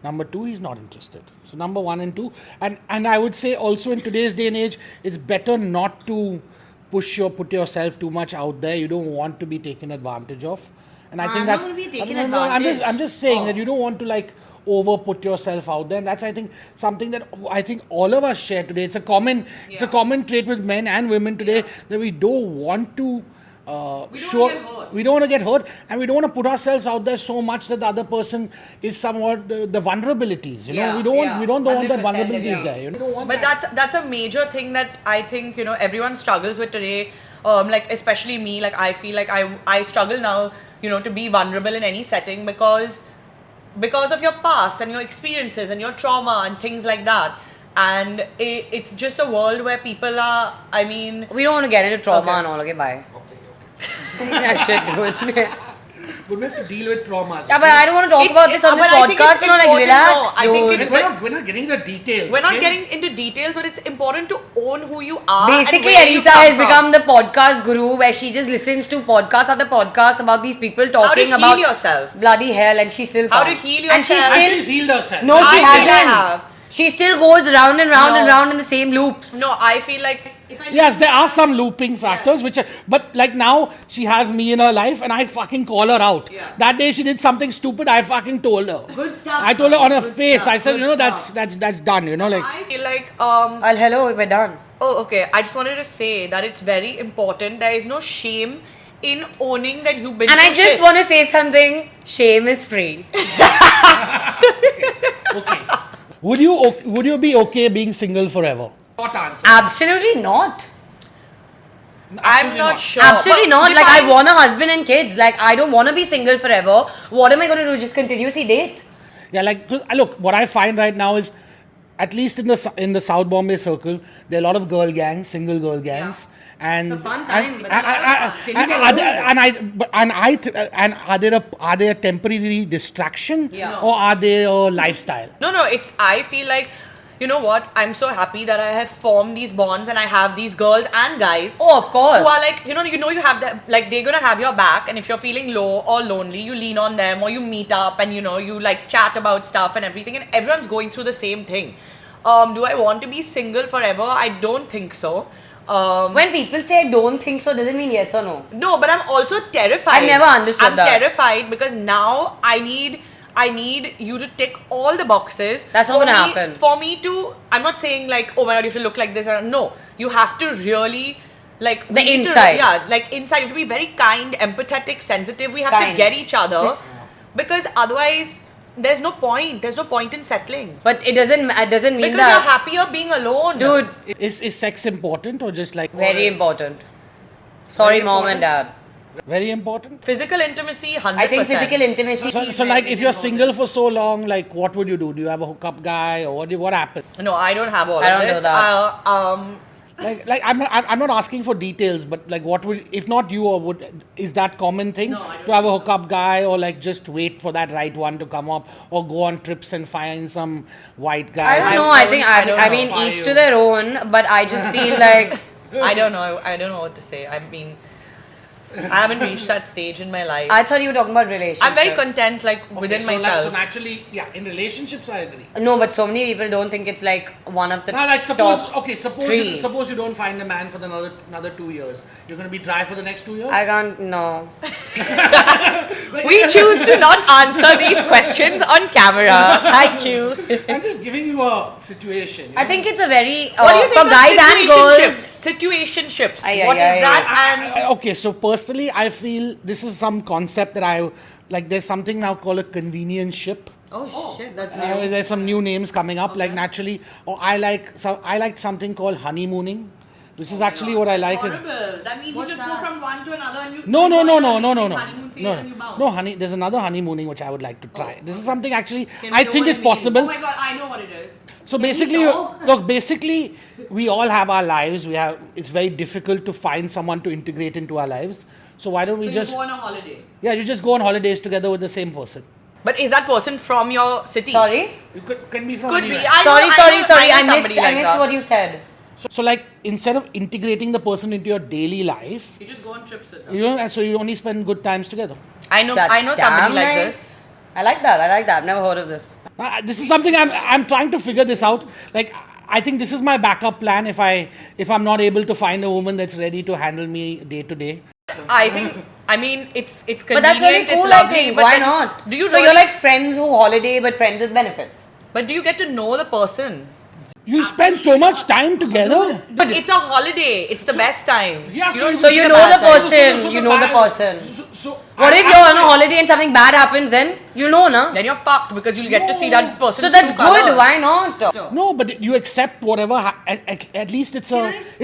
Number two, he's not interested. So number one and two, and I would say also in today's day and age, it's better not to put yourself too much out there. You don't want to be taken advantage of, and I think I'm that's. not gonna be taken No, advantage. I'm just saying that you don't want to like over put yourself out there, and that's I think something that I think all of us share today. It's a common trait with men and women today that we don't want to. We don't want to get hurt, and we don't want to put ourselves out there so much that the other person is somewhat the vulnerabilities. We don't want that 100% vulnerability is agree. there. We don't want But that. that's a major thing that I think everyone struggles with today. Like especially me, like I feel like I struggle now, to be vulnerable in any setting because of your past and your experiences and your trauma and things like that. And it's just a world where people are. I mean, We don't want to get into trauma Okay. and all. Okay, bye. Okay. That shit, dude. But we have to deal with traumas. Yeah, but I don't want to talk about this on this but I think podcast. it's Like, important, relax, no, I think dude. it's- We're not getting into details. we're not okay? getting into details, but it's important to own who you are. Basically, and where you Alyssa come has from. become the podcast guru where she just listens to podcast after podcast about these people talking heal about yourself. bloody hell and she still How to can't. heal And she yourself. And still, she's healed herself. no, she I feel I hasn't. have. She still goes round and round and No. round in the same loops. No, I feel like if I Yes, there are some looping factors, but like now she has me in her life, and I fucking call her out. Yeah. That day she did something stupid. I fucking told her. Good stuff. I told her on her Good face. stuff, I said, good that's done. Like I feel like Hello, we're done. oh okay. I just wanted to say that it's very important. There is no shame in owning that you've been. And I through just shit. want to say something. Shame is free. okay. Would you be okay being single forever? Short answer. Absolutely not. I'm not sure. Absolutely But not. Like, I define- want a husband and kids. Like, I don't want to be single forever. What am I going to do? Just continuously date? Yeah, like 'cause, look, what I find right now is, at least in the South Bombay circle, there are a lot of girl gangs, single girl gangs. And It's a fun time, but are they a temporary distraction Yeah. or are they a lifestyle? No, it's. I feel like you know what? I'm so happy that I have formed these bonds and I have these girls and guys. Oh, of course. Who are like, you know, you have that, like, they're gonna have your back, and if you're feeling low or lonely, you lean on them, or you meet up and, you know, you like chat about stuff and everything, and everyone's going through the same thing. Do I want to be single forever? I don't think so. When people say I don't think so, doesn't mean yes or no. No, but I'm also terrified. I never understood that. I'm terrified because now I need you to tick all the boxes. That's not gonna happen. For me to, I'm not saying like, oh my god, you have to look like this. No, you have to really, like, the inside. Like inside. You have to be very kind, empathetic, sensitive. We have to Kind. get each other because otherwise, there's no point. There's no point in settling. But it doesn't mean Because you're happier being alone. Dude, Is sex important or just like very important. Sorry, Very mom important? and dad. very important? Physical intimacy, 100%. I think physical intimacy. So like if you're single for so long, like what would you do? Do you have a hookup guy or what happens? No, I don't have all I of don't this. know that. Like I'm not asking for details, but like what would, if not you, or is that common thing No, I don't to have a think so. hookup guy, or like just wait for that right one to come up, or go on trips and find some white guy? I don't know. I I think don't I know. mean Fire each you. to their own. But I just feel like I don't know. I don't know what to say. I mean, I haven't reached that stage in my life. I thought you were talking about relationships. I'm very content, like, within myself. So naturally, yeah, in relationships I agree. No, but so many people don't think it's like one of the Now, like suppose top suppose three. you don't find a man for another 2 years. You're gonna be dry for the next 2 years. I can't. No. We choose to not answer these questions on camera. Thank you. I'm just giving you a situation. I think it's a very What do you think for of guys and girls. situationships? Ay, What ay, is ay. that? Okay, so personally, I feel this is some concept that I like. There's something now called a convenience ship. Oh shit, that's There's some new names coming up, like naturally. Or I like something called honeymooning, which is actually what I like. horrible. That means you just go from one to another and you No, enjoy that no, amazing honeymoon phase and you bounce. no, honey. There's another honeymooning which I would like to try. This is something actually Can I we know think what is it means? possible. Oh my god, I know what it is. So basically, basically, we all have our lives. It's very difficult to find someone to integrate into our lives. So why don't we So just you go on a holiday. you just go on holidays together with the same person. But is that person from your city? Sorry. You can be from Could be. anywhere. I Sorry. know I somebody missed. I like missed that. what you said. So like instead of integrating the person into your daily life, You just go on trips with them. you know, and so you only spend good times together. I know That's somebody damn like nice. this. I like that. I've never heard of this. This is something I'm trying to figure this out. Like I think this is my backup plan if I'm not able to find a woman that's ready to handle me day to day. I think. I mean, it's convenient. But that's really cool. It's lovely. I think. But Why then, not? Do you? So really, you're like friends who holiday, but friends with benefits. But do you get to know the person? You spend so much time together. But it's a holiday. It's the best time. Yeah, you don't So see you the know bad the times. person. You know the person. So What if you're on a holiday and something bad happens? Then you know, na. Then you're fucked because you'll get to see that person. So that's good. Why not? No, but you accept whatever. At least it's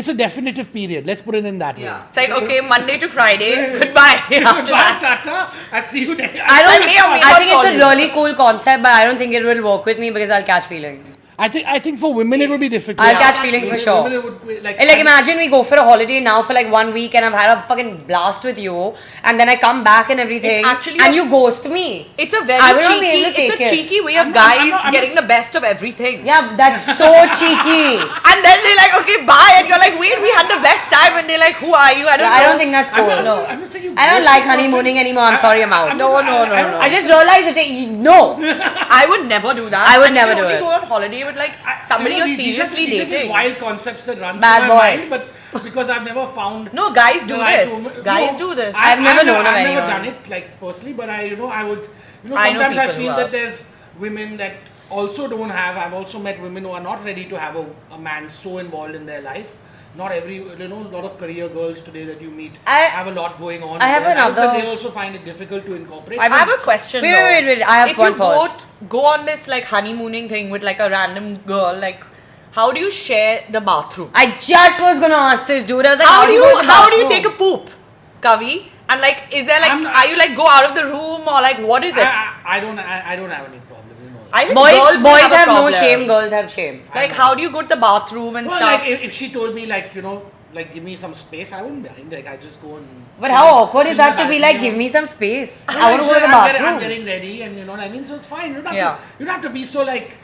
a definitive period. Let's put it in that way. Yeah. It's like, okay, Monday to Friday. Goodbye. After Goodbye, that. Tata. I see you next. I may or may I not think it's call a you. really cool concept, but I don't think it will work with me because I'll catch feelings. I think for women it would be difficult. I'll catch feelings for sure. Women it would be And like imagine we go for a holiday now for like 1 week and I've had a fucking blast with you and then I come back and everything It's actually and a- you ghost me. It's a very I will not be cheeky. able to It's a take it. cheeky way of I'm guys not- getting the best of everything. Yeah, that's so cheeky. And then they're like, okay, bye. And you're like, wait, we had the best time. And they're like, who are you? I don't know. I don't think that's cool. I'm not saying you I don't ghost like the person. honeymooning anymore. I'm sorry, I'm out. No. I just realized that no. I would never do that. I would And never you do only it. go on holiday with like somebody you're seriously these are just dating. wild concepts that run Bad through boy. my mind, but because I've never found. No, guys do the right this. woman- Guys No, do this. I've never known of I've never anyone. done it like personally, but I would. I know Sometimes I people who feel have. that there's women that also don't have. I've also met women who are not ready to have a man so involved in their life. Not every, a lot of career girls today that you meet have a lot going on. I in have their lives, another- and they also find it difficult to incorporate. I have a question. Wait, I have if one you first. go on this like honeymooning thing with like a random girl, like how do you share the bathroom? I just was gonna ask this dude. I was like, How do you go to the bathroom? take a poop, Kavi? And like, is there like, I'm not- are you like go out of the room or like what is it? I don't have any problem. You know. I think Boys girls will have a no problem. shame, girls have shame. Like, how do you go to the bathroom and Well, stuff? like if she told me like like give me some space, I wouldn't mind. Like I just go and. But chill how in- awkward is chill in that the to be balcony, like, you know. give me some space? Well, I want to go to the I'm bathroom. getting ready, and you know what I mean. So it's fine. You don't have Yeah. to. You don't have to be so like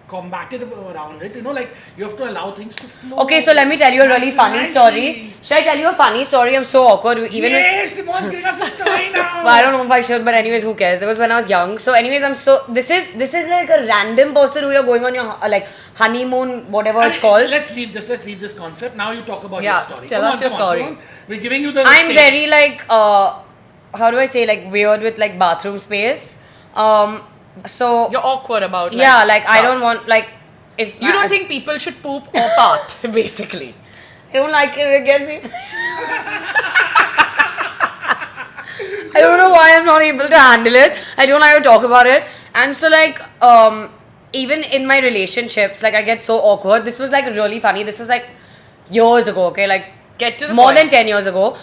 combative around it. Like you have to allow things to flow. Okay, so let me tell you a really funny story. Should I tell you a funny story? I'm so awkward. Yes, Simone's giving us a story now. Well, I don't know if I should, but anyways, who cares? It was when I was young. So anyways, this is like a random person who you're going on your like honeymoon, whatever it's called. Let's leave this concept. Now you talk about your story. Tell us your story. Simone. We're giving you the I'm stage. very like how do I say, like weird with like bathroom space. So You're awkward about stuff. I don't want if you don't think people should poop or fart, basically. I don't like it, I guess. I don't know why I'm not able to handle it. I don't like to talk about it. And so even in my relationships, I get so awkward. This was really funny. This was years ago, okay? Get to the more point. than 10 years ago.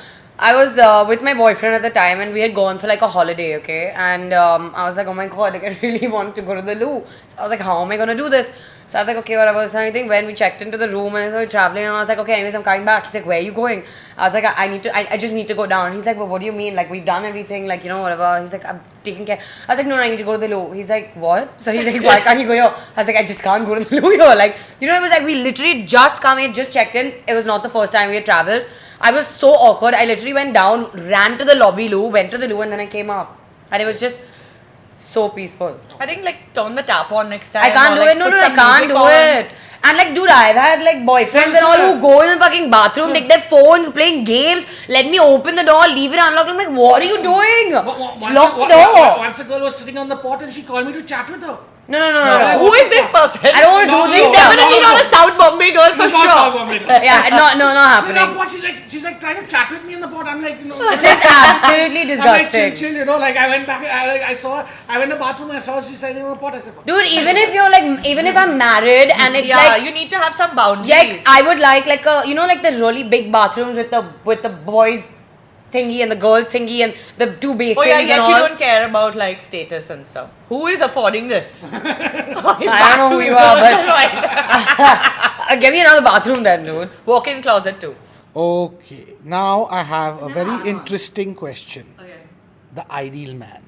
I was with my boyfriend at the time and we had gone for a holiday, okay? And I was like, oh my god, I really want to go to the loo. So I was like, how am I going to do this? So I was like, okay, whatever. So I think when we checked into the room and started traveling, and I was like, okay, anyways, I'm coming back. He's like, where are you going? I was like, I just need to go down. He's like, well, what do you mean? We've done everything, whatever. He's like, I'm taking care. I was like, no, I need to go to the loo. He's like, what? So he's like, why can't you go here? I was like, I just can't go to the loo here. It was we literally just just checked in. It was not the first time we had traveled. I was so awkward. I literally went down, ran to the lobby loo, went to the loo, and then I came up. And it was just so peaceful. I think turn the tap on next time. I can't do it. No, I can't do it. And dude, I've had boyfriends and all who go in the fucking bathroom, take their phones, playing games, let me open the door, leave it unlocked. I'm like, what are you doing? Lock the door. Once a girl was sitting on the pot and she called me to chat with her. No. Who is this person? I don't want to do this. She's definitely not a South Bombay girl for Not sure. South Bombay. Yeah, not happening. She's trying to chat with me in the pot. I'm like, no. This is absolutely disgusting. I'm chill. I went back. I went to the bathroom and I saw her, she's sitting on the pot. I said, Dude, even if I'm married and it's you need to have some boundaries. I would like a the really big bathrooms with the boys thingy and the girls thingy and the two basins. Oh yeah, yet and you all. don't care about status and stuff. Who is affording this? I don't know who you are, but give me another bathroom then, dude. Walk-in closet too. okay, now I have a very interesting question. Okay. The ideal man.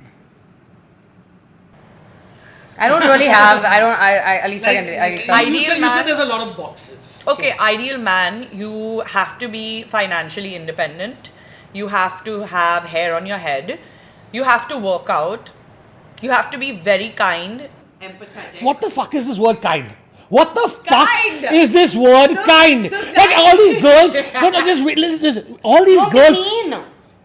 I don't really have. At least I can. Ideal you man. said there's a lot of boxes. Okay, ideal man, you have to be financially independent. You have to have hair on your head. You have to work out. You have to be very kind, empathetic. What the fuck is this word kind? What the Kind. fuck is this word kind? All these girls. Just wait, listen. All these girls. Mean.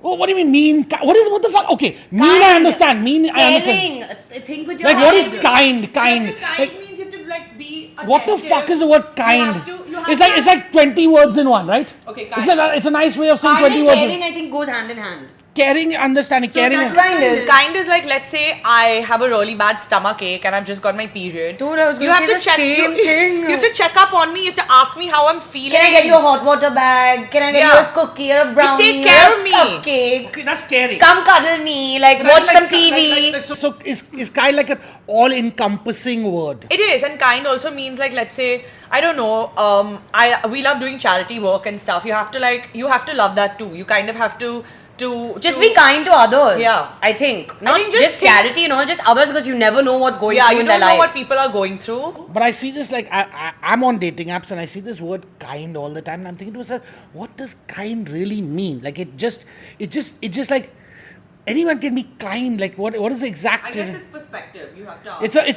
Oh, what do you mean? What the fuck? Okay, mean I understand. Mean I understand. Caring. Think with your What is head. kind? Kind Like, means you have to be attentive. what the fuck is the word kind? You have It's like 20 words in one, right? Okay, kind. It's a nice way of saying Kind 20 and words. caring, I think, goes hand in hand. Caring, understanding, caring. that's kind is. Kind is let's say I have a really bad stomach ache and I've just got my period. Dude, I was You going have to to say the same thing. You have to check up on me. You have to ask me how I'm feeling. Can I get you a hot water bag? Can I get you a cookie or a brownie? take care or a of me. Cupcake? Okay, that's caring. Come cuddle me, watch some TV. So is kind like an all-encompassing word? It is, and kind also means let's say I don't know. We love doing charity work and stuff. You have to love that too. You kind of have to Just be kind to others. Yeah. I think. Not think just charity and all, just others because you never know what's going through you in their don't know life. what people are going through. But I see this I'm on dating apps and I see this word kind all the time and I'm thinking to myself, what does kind really mean? It just anyone can be kind. What is the exact? I guess it's perspective. You have to ask.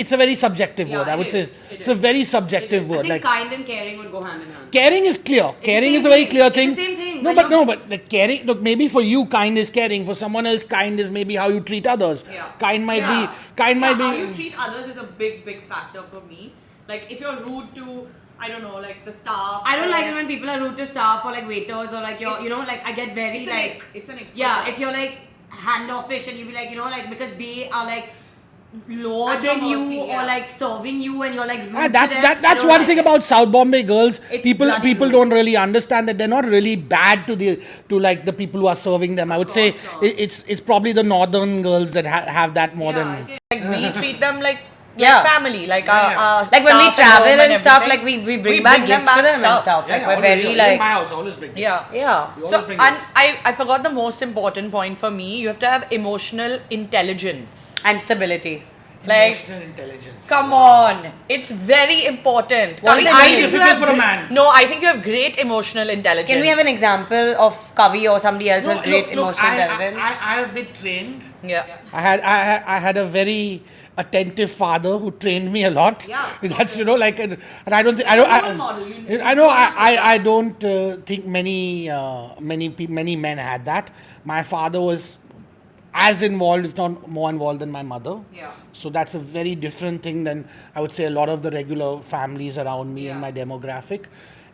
It's a very subjective word. I would say it's a very subjective word. kind and caring would go hand in hand. Caring is clear. Caring is a very clear thing. It's the same thing. But caring. Look, maybe for you, kind is caring. For someone else, kind is maybe how you treat others. Yeah. Kind might be. How you treat others is a big factor for me. If you're rude to, I don't know, the staff. I don't like it when people are rude to staff or waiters or I get very it's an ick. yeah, if you're handoffish and you be because they are lower At your than you mercy, or yeah. serving you and you're rude That's to them. I that's don't one like thing it. about South Bombay girls. It's People bloody rude. don't really understand that they're not really bad to the people who are serving them. I would say not. it's probably the northern girls that have that more than. We treat them like Yeah. family, our when we staff at travel home and stuff, everything. we bring back gifts for them and stuff. We're very in my house, always bring. Yeah. yeah. You So, always bring and gifts. I forgot the most important point for me. You have to have emotional intelligence. And stability. Like, Emotional intelligence. come on, it's very important. What does Kavi, it I mean? think you Difficult have for a man. No, I think you have great emotional intelligence. Can we have an example of Kavi or somebody else who has great look, emotional I intelligence? I have been trained. Yeah. I had a very attentive father who trained me a lot. Yeah, That's and I don't think I don't role model, I know I don't think many men had that. My father was as involved, if not more involved, than my mother. Yeah. So that's a very different thing than I would say a lot of the regular families around me in Yeah. my demographic.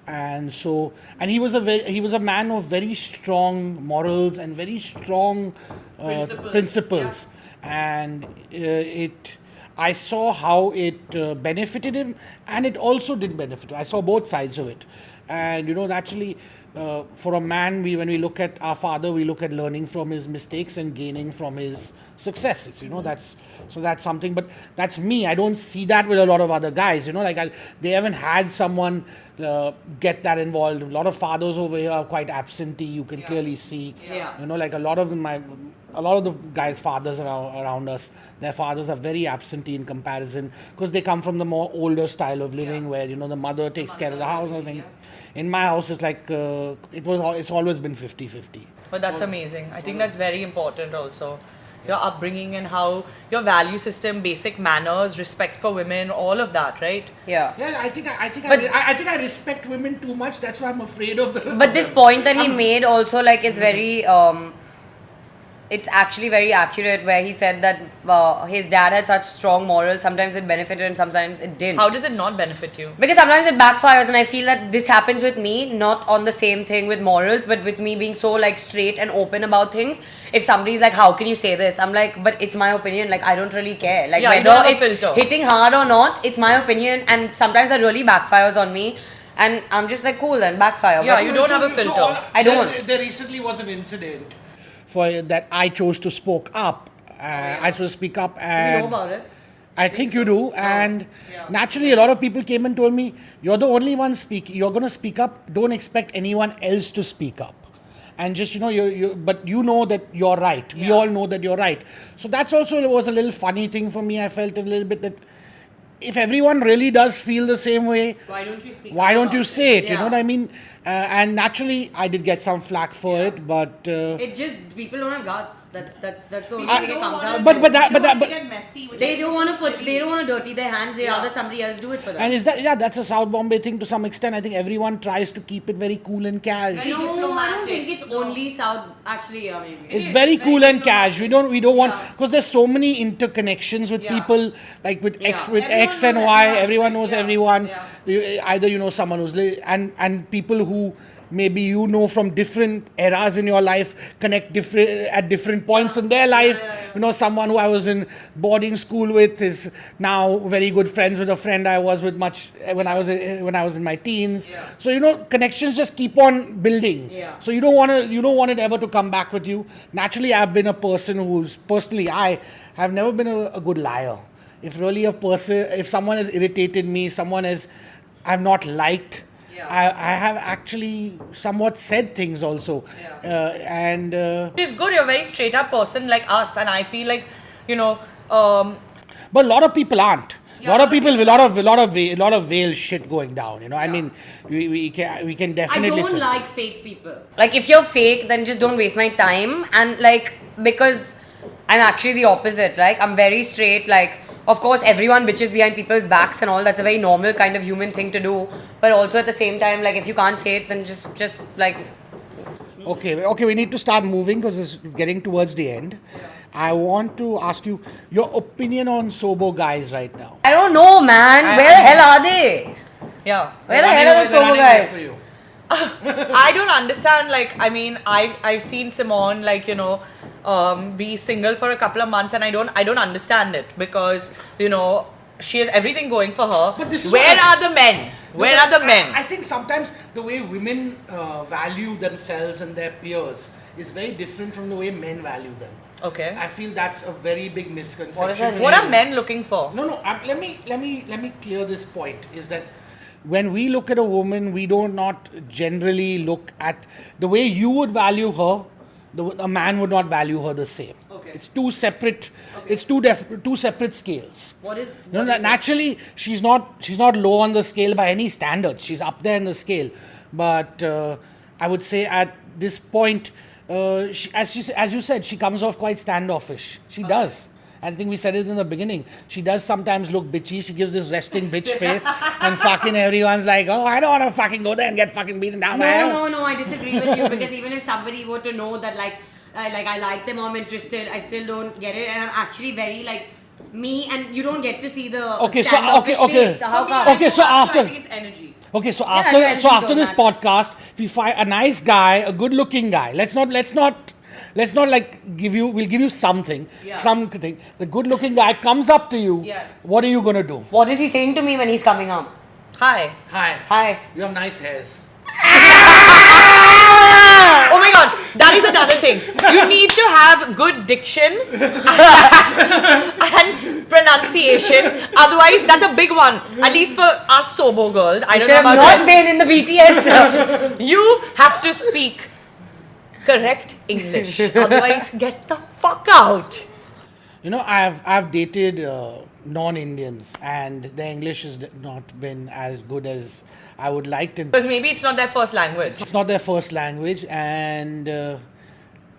And he was a man of very strong morals and very strong principles. And I saw how it benefited him, and it also didn't benefit him. I saw both sides of it. And naturally, for a man, when we look at our father, we look at learning from his mistakes and gaining from his successes. That's something. But that's me. I don't see that with a lot of other guys. They haven't had someone get that involved. A lot of fathers over here are quite absentee. You can clearly see. Yeah. A lot of the guys' fathers around us, their fathers are very absentee in comparison because they come from the more older style of living where the mother takes care of the house. In my house, it's like it's always been 50-50. But that's amazing. I think that's very important also. Your upbringing and how your value system, basic manners, respect for women, all of that, right? Yeah. Yeah, I think I respect women too much. That's why I'm afraid of the. But this point that he made also is very it's actually very accurate, where he said that his dad had such strong morals. Sometimes it benefited and sometimes it didn't. How does it not benefit you? Because sometimes it backfires, and I feel that this happens with me, not on the same thing with morals, but with me being so straight and open about things. If somebody's like, how can you say this? I'm like, but it's my opinion. I don't really care. Yeah, you Whether don't have a it's filter. hitting hard or not, it's my opinion, and sometimes that really backfires on me. And I'm just cool, then backfire. Yeah, But you don't have a filter. I don't. There recently was an incident for that I chose to spoke up. I chose to speak up, We and know about it. I think you do. And naturally, a lot of people came and told me, "You're the only one speaking. You're going to speak up. Don't expect anyone else to speak up." And just but you know that you're right. We all know that you're right. So that's also was a little funny thing for me. I felt a little bit that if everyone really does feel the same way, Why don't you speak? why don't you say it? You Yeah. know what I mean? And naturally, I did get some flack for it, but It just, people don't have guts. That's the only I- thing that comes out. but get messy. They don't want to dirty their hands. They rather somebody else do it for them. and that's a South Bombay thing to some extent. I think everyone tries to keep it very cool and cash. No, I don't diplomatic. think it's only South. Actually, yeah, maybe. It's very cool and cash. We don't want because there's so many interconnections with people, like with X and Y. Everyone knows everyone. Either you know someone who's and people who maybe from different eras in your life connect at different points in their life. Someone who I was in boarding school with is now very good friends with a friend I was with much when I was in my teens. So connections just keep on building. So you don't want it ever to come back with you. Naturally, I've been a person I have never been a good liar. If someone has irritated me, I've not liked. I have actually somewhat said things also, It's good. You're a very straight up person like us, and I feel like but a lot of people aren't. A lot of people, a lot of veil shit going down. I mean, we can I definitely. don't like fake people. If you're fake, then just don't waste my time. And because I'm actually the opposite. I'm very straight. Of course, everyone bitches behind people's backs and all. That's a very normal kind of human thing to do. But also at the same time, if you can't say it, then just Okay, we need to start moving because it's getting towards the end. I want to ask you your opinion on SoBo guys right now. I don't know, man. Where the hell are they? yeah. Where the hell are the SoBo guys? I don't understand. I've seen Simone be single for a couple of months, and I don't understand it because she has everything going for her. But this is Where are the men? Where are the men? I think sometimes the way women value themselves and their peers is very different from the way men value them. Okay. I feel that's a very big misconception. What does that mean? What are men looking for? No. Let me clear this point. Is that when we look at a woman, we do not generally look at the way you would value her. A man would not value her the same. Okay. It's two separate. It's two separate scales. What is? You know, naturally, she's not low on the scale by any standards. She's up there in the scale, but I would say at this point, as you said, she comes off quite standoffish. She does. I think we said it in the beginning. She does sometimes look bitchy. She gives this resting bitch face, and fucking everyone's like, "Oh, I don't want to fucking go there and get fucking beaten down." No, I disagree with you because even if somebody were to know that I like them or I'm interested, I still don't get it, and I'm actually very like me, and you don't get to see the standoffish face. So how come? Okay, so after. I think it's energy. Okay, so Yeah, after energy after don't this match. podcast, if we find a nice guy, a good-looking guy, let's not like we'll give you something, Yeah. something. The good-looking guy comes up to you. Yes. What are you gonna do? What is he saying to me when he's coming up? Hi. Hi. You have nice hairs. Oh my god, that is another thing. You need to have good diction and pronunciation. Otherwise, that's a big one. At least for us SoBo girls. I don't Should know have about not been in the BTS. You have to speak correct English. Otherwise, get the fuck out. You know, I've dated non-Indians, and their English has not been as good as I would like to. Because maybe it's not their first language. It's not their first language, and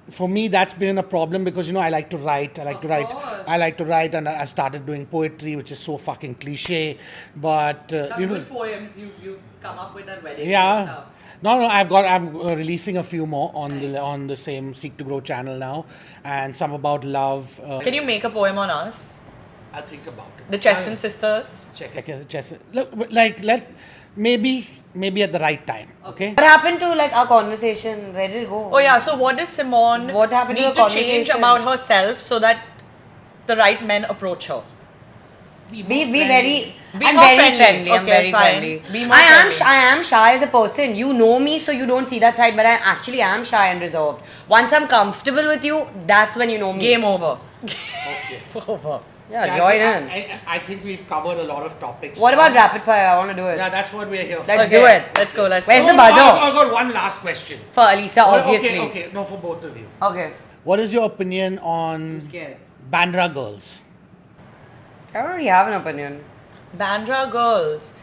for me that's been a problem because I like to write. I like to write, and I started doing poetry, which is so fucking cliche. But poems you've come up with at weddings yeah. No, I'm releasing a few more on the same Seek to Grow channel now, and some about love. Can you make a poem on us? I'll think about it. The Chesson sisters? Check Chesson. Look, maybe at the right time. Okay. What happened to like our conversation? Where did it go? Oh yeah, so what does Simone What happened to need the to change conversation? about herself so that the right men approach her? Be friendly. very. Be I'm more very friendly. friendly. I'm Okay, very fine. friendly. Be more I friendly. am shy as a person. You know me, so you don't see that side. But I actually am shy and reserved. Once I'm comfortable with you, that's when you know me. Game over. Okay. Over. Yeah, join in. I think we've covered a lot of topics. What about rapid fire? I want to do it. Yeah, that's what we're here for. Let's do it. Let's go. Where's go. the buzzer? I got one last question. For Alyssa, obviously. Okay, no, for both of you. Okay. What is your opinion on Scared. Bandra girls I don't really have an opinion. Bandra girls.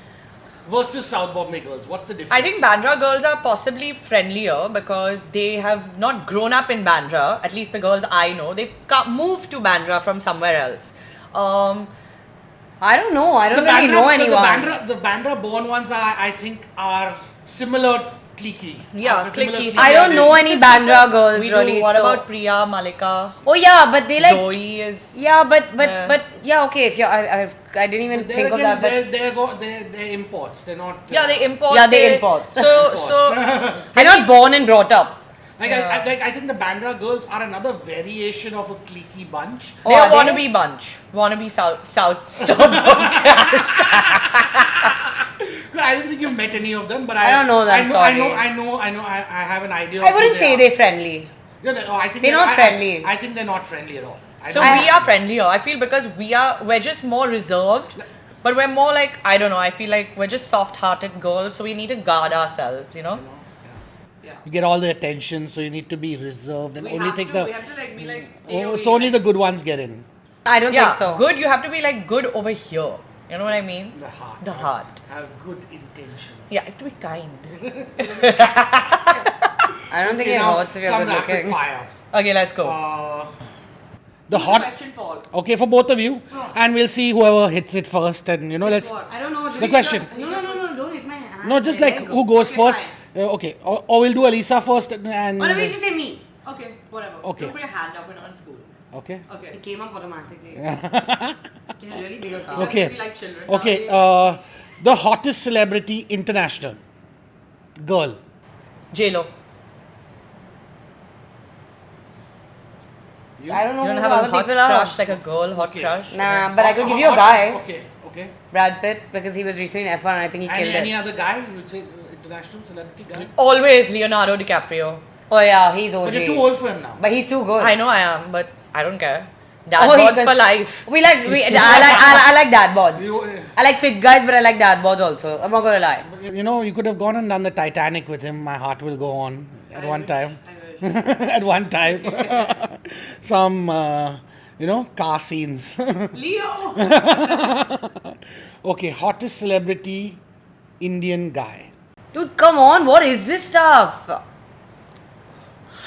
versus South Bombay girls? What's the difference? I think Bandra girls are possibly friendlier because they have not grown up in Bandra. At least the girls I know, they've moved to Bandra from somewhere else. I don't know. I don't really know anyone. The Bandra born ones I think are similar cliquey. Yeah, Are similar cliquey. I don't know any Bandra girls We really. do. What so- about Priya, Malika? Oh yeah, but they like. Zoe is. Yeah, but Yeah. yeah, okay. If you, I didn't even think of that. But they're imports. They're not. Yeah, they import. Yeah, they import. So they're not born and brought up. I think the Bandra girls are another variation of a cliquey bunch. they Oh, are are they? wannabe bunch. Wannabe South I don't think you've met any of them, but I don't know them, I sorry. know. I have an idea. I wouldn't say they're friendly. I think They're not friendly. I think they're not friendly at all. So we are friendlier. I feel because we're just more reserved, but we're more like, I don't know. I feel like we're just soft-hearted girls, so we need to guard ourselves. You get all the attention, so you need to be reserved and only take the. We have to like be like. So only the good ones get in. I don't Yeah, think so. good. You have to be like good over here. You know what I mean? The heart. The heart. Have good intentions. Yeah, you have to be kind. I don't think it hurts if you're some good rapid looking. fire. Okay, let's go. The hot. Question for. Okay, for both of you, and we'll see whoever hits it first, and let's. I don't know. The question. No, don't hit my hand. No, just like who goes first. Okay, or we'll do Alyssa first, and. Or maybe you just say me. Okay, whatever. Okay. Don't put your hand up when on school. Okay. Okay. It came up automatically. Can I really bigger car? Okay. You like children. Okay. nowadays. The hottest celebrity international. Girl. J-Lo. I don't know You don't who have the a other hot people are. crush, like a girl hot Okay. crush? Nah, but I could give you a guy. Okay. Brad Pitt, because he was recently in F1 and I think he killed Any it. other guy? You would say international celebrity guy? Always Leonardo DiCaprio. Oh yeah, he's OG. But you're too old for him now. But he's too good. I know I am, but I don't care. Dad Oh, he bods does- for life. I like dad bods. You- I like fit guys, but I like dad bods also. I'm not gonna lie. You could have gone and done the Titanic with him. My heart will go on at one time. at one time. Some, car scenes. Leo. Okay, hottest celebrity Indian guy. Dude, come on, what is this stuff?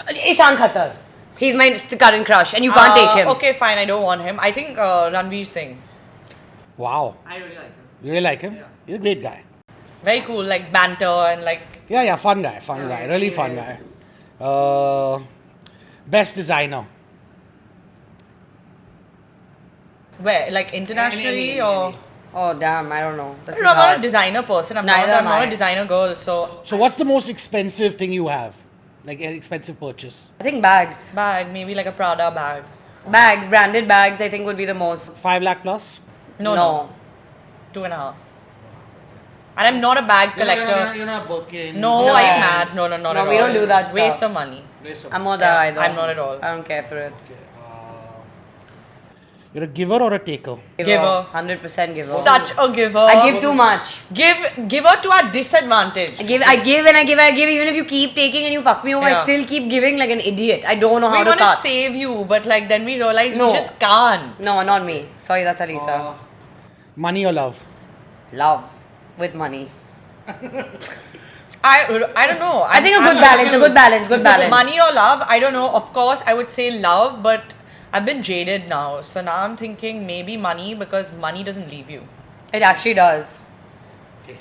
Ishan Khatter. He's my current crush and you can't take him. Okay, fine. I don't want him. I think Ranveer Singh. Wow. I really like him. You really like him? Yeah. He's a great guy. Very cool, like banter and like. Yeah, fun guy, really fun guy. Best designer. Where? Like internationally or? Oh damn, I don't know. This I'm is not hard. a designer person. I'm Neither not am I. a designer girl. So So what's the most expensive thing you have? Like an expensive purchase? I think bags. bag, maybe like a Prada bag. Bags, branded bags, I think would be the most. 5 lakh plus? No. 2.5. And I'm not a bag collector. You're not Birkin. No, No. are you mad? No, not No, at all. we don't do that Waste stuff. of money. I'm not that Yeah, either. I'm not at all. I don't care for it. Okay, you're a giver or a taker? Giver. 100% giver. Such a giver. I give too much. Give her to our disadvantage. I give. Even if you keep taking and you fuck me over, I Yeah. still keep giving like an idiot. I don't know how We to want to cut. save you, but like then we realize No. we just can't. No, not me. Sorry, that's Alyssa. Money or love? Love with money. I don't know. I think a good balance. A good balance. Good balance. Money or love? I don't know. Of course, I would say love, but I've been jaded now. So now I'm thinking maybe money because money doesn't leave you. It actually does. Okay.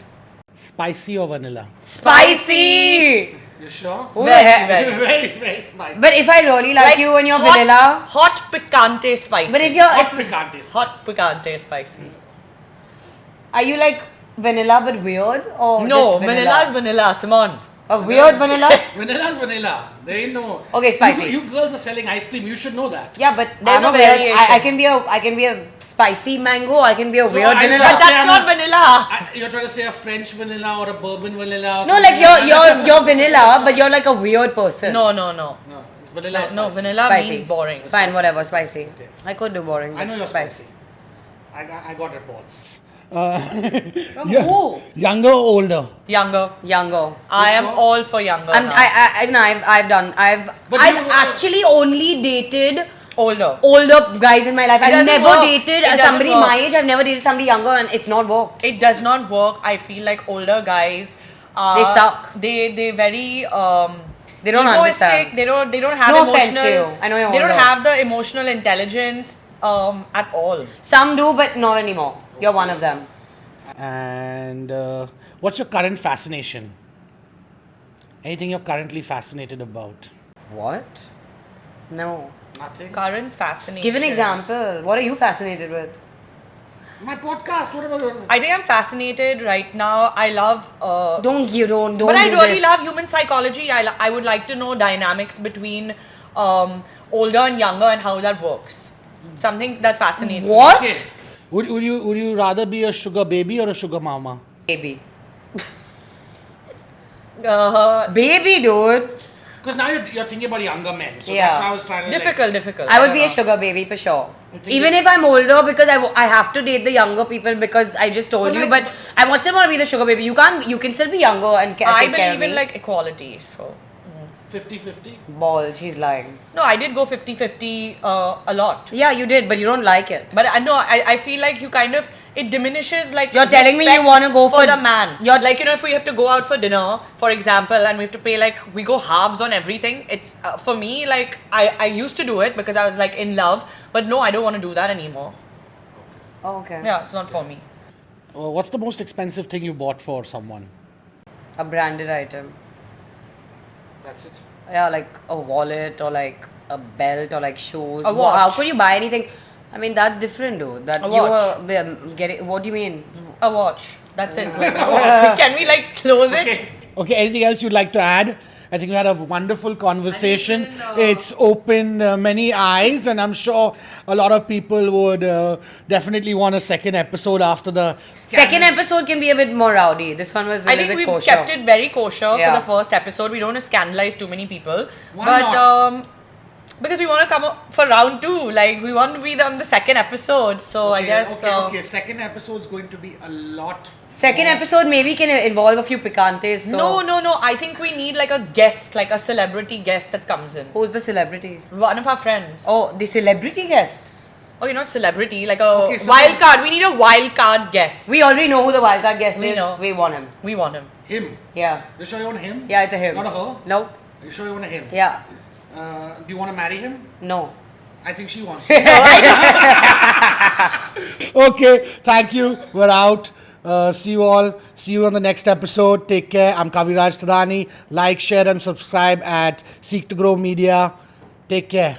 Spicy or vanilla? Spicy. You sure? Very, very. Very spicy. But if I really like you and you're hot, vanilla, hot picante spicy. but if you're Hot picante. hot picante spicy. are you like vanilla but weird or No, just vanilla is vanilla. Simone. a weird vanilla? Vanilla's vanilla. There ain't no. Okay, spicy. You girls are selling ice cream. You should know that. Yeah, but there's I'm no a weird. variation. I can be a spicy mango. I can be a weird I vanilla. But Say that's I'm not a- vanilla. You're trying to say a French vanilla or a bourbon vanilla? Or No, something like you're vanilla, but you're like a weird person. No. No, it's vanilla. or No, spicy. vanilla Spicy. means boring. Fine, whatever, spicy. Okay. I could do boring. I know but you're spicy. I got reports. From who? Younger or older? Younger. Younger. I am all for younger. And now. I've But I've you- actually only dated older. older guys in my life. I've doesn't never work. dated It doesn't somebody work. my age. I've never dated somebody younger, and it's not worked. It does not work. I feel like older guys. They suck. They very They don't egoistic. understand. They don't have No offense emotional. to you. I know you're They don't older. have the emotional intelligence at all. Some do, but not anymore. You're one of them. And what's your current fascination? Anything you're currently fascinated about? What? No. Nothing. Current fascination. Give an example. What are you fascinated with? My podcast. Whatever. I think I'm fascinated right now. I love. Don't. But I do really this. love human psychology. I would like to know dynamics between older and younger and how that works. Something that fascinates What? Okay. Would you rather be a sugar baby or a sugar mama? Baby. me. Baby, dude. Because now you're thinking about younger men. So Yeah. that's how I was trying to. Difficult. I would don't be a know. sugar baby for sure. You think Even you- if I'm older, because I have to date the younger people because I just told But you. like- But I want still want to be the sugar baby. You can still be younger and I take care of believe me. in like equality. So 50-50. Balls, she's lying. no, I did go 50-50 a lot. Yeah, you did, but you don't like it. But I feel like you kind of it diminishes like You're telling me you respect wanna go for- the man. you're- Like if we have to go out for dinner, for example, and we have to pay like we go halves on everything. It's for me like I used to do it because I was like in love, but no, I don't want to do that anymore. Oh, okay. Yeah, it's not for me. What's the most expensive thing you bought for someone? A branded item. That's it. Yeah, like a wallet or like a belt or like shoes. A watch. How could you buy anything? I mean, that's different, dude. That A you watch. were getting. What do you mean? A watch. That's it. Like, a watch. Can we like close it? Okay, anything else you'd like to add? I think we had a wonderful conversation. I think, It's opened many eyes, and I'm sure a lot of people would definitely want a second episode after the Second episode can be a bit more rowdy. This one was a I little think bit we kosher. kept it very kosher Yeah. for the first episode. We don't want to scandalize too many people. Why but not? Because we want to come up for round 2. Like, we want to be on the second episode. So I guess. Okay. Second episode's going to be a lot. Second episode maybe can involve a few picantes. So. No. I think we need like a guest, like a celebrity guest that comes in. Who's the celebrity? One of our friends. Oh, the celebrity guest. Okay, not celebrity, like a wild card. We need a wild card guest. We already know who the wild card guest is. Know. We want him. We want him. Him? Yeah. You sure you want him? Yeah, it's a him. Not a her? Nope. You sure you want a him? Yeah. Do you want to marry him? No. I think she wants to. Okay, thank you. We're out. See you all. See you on the next episode. Take care. I'm Kaviraj Tadani. Like, share, and subscribe at Seek to Grow Media. Take care.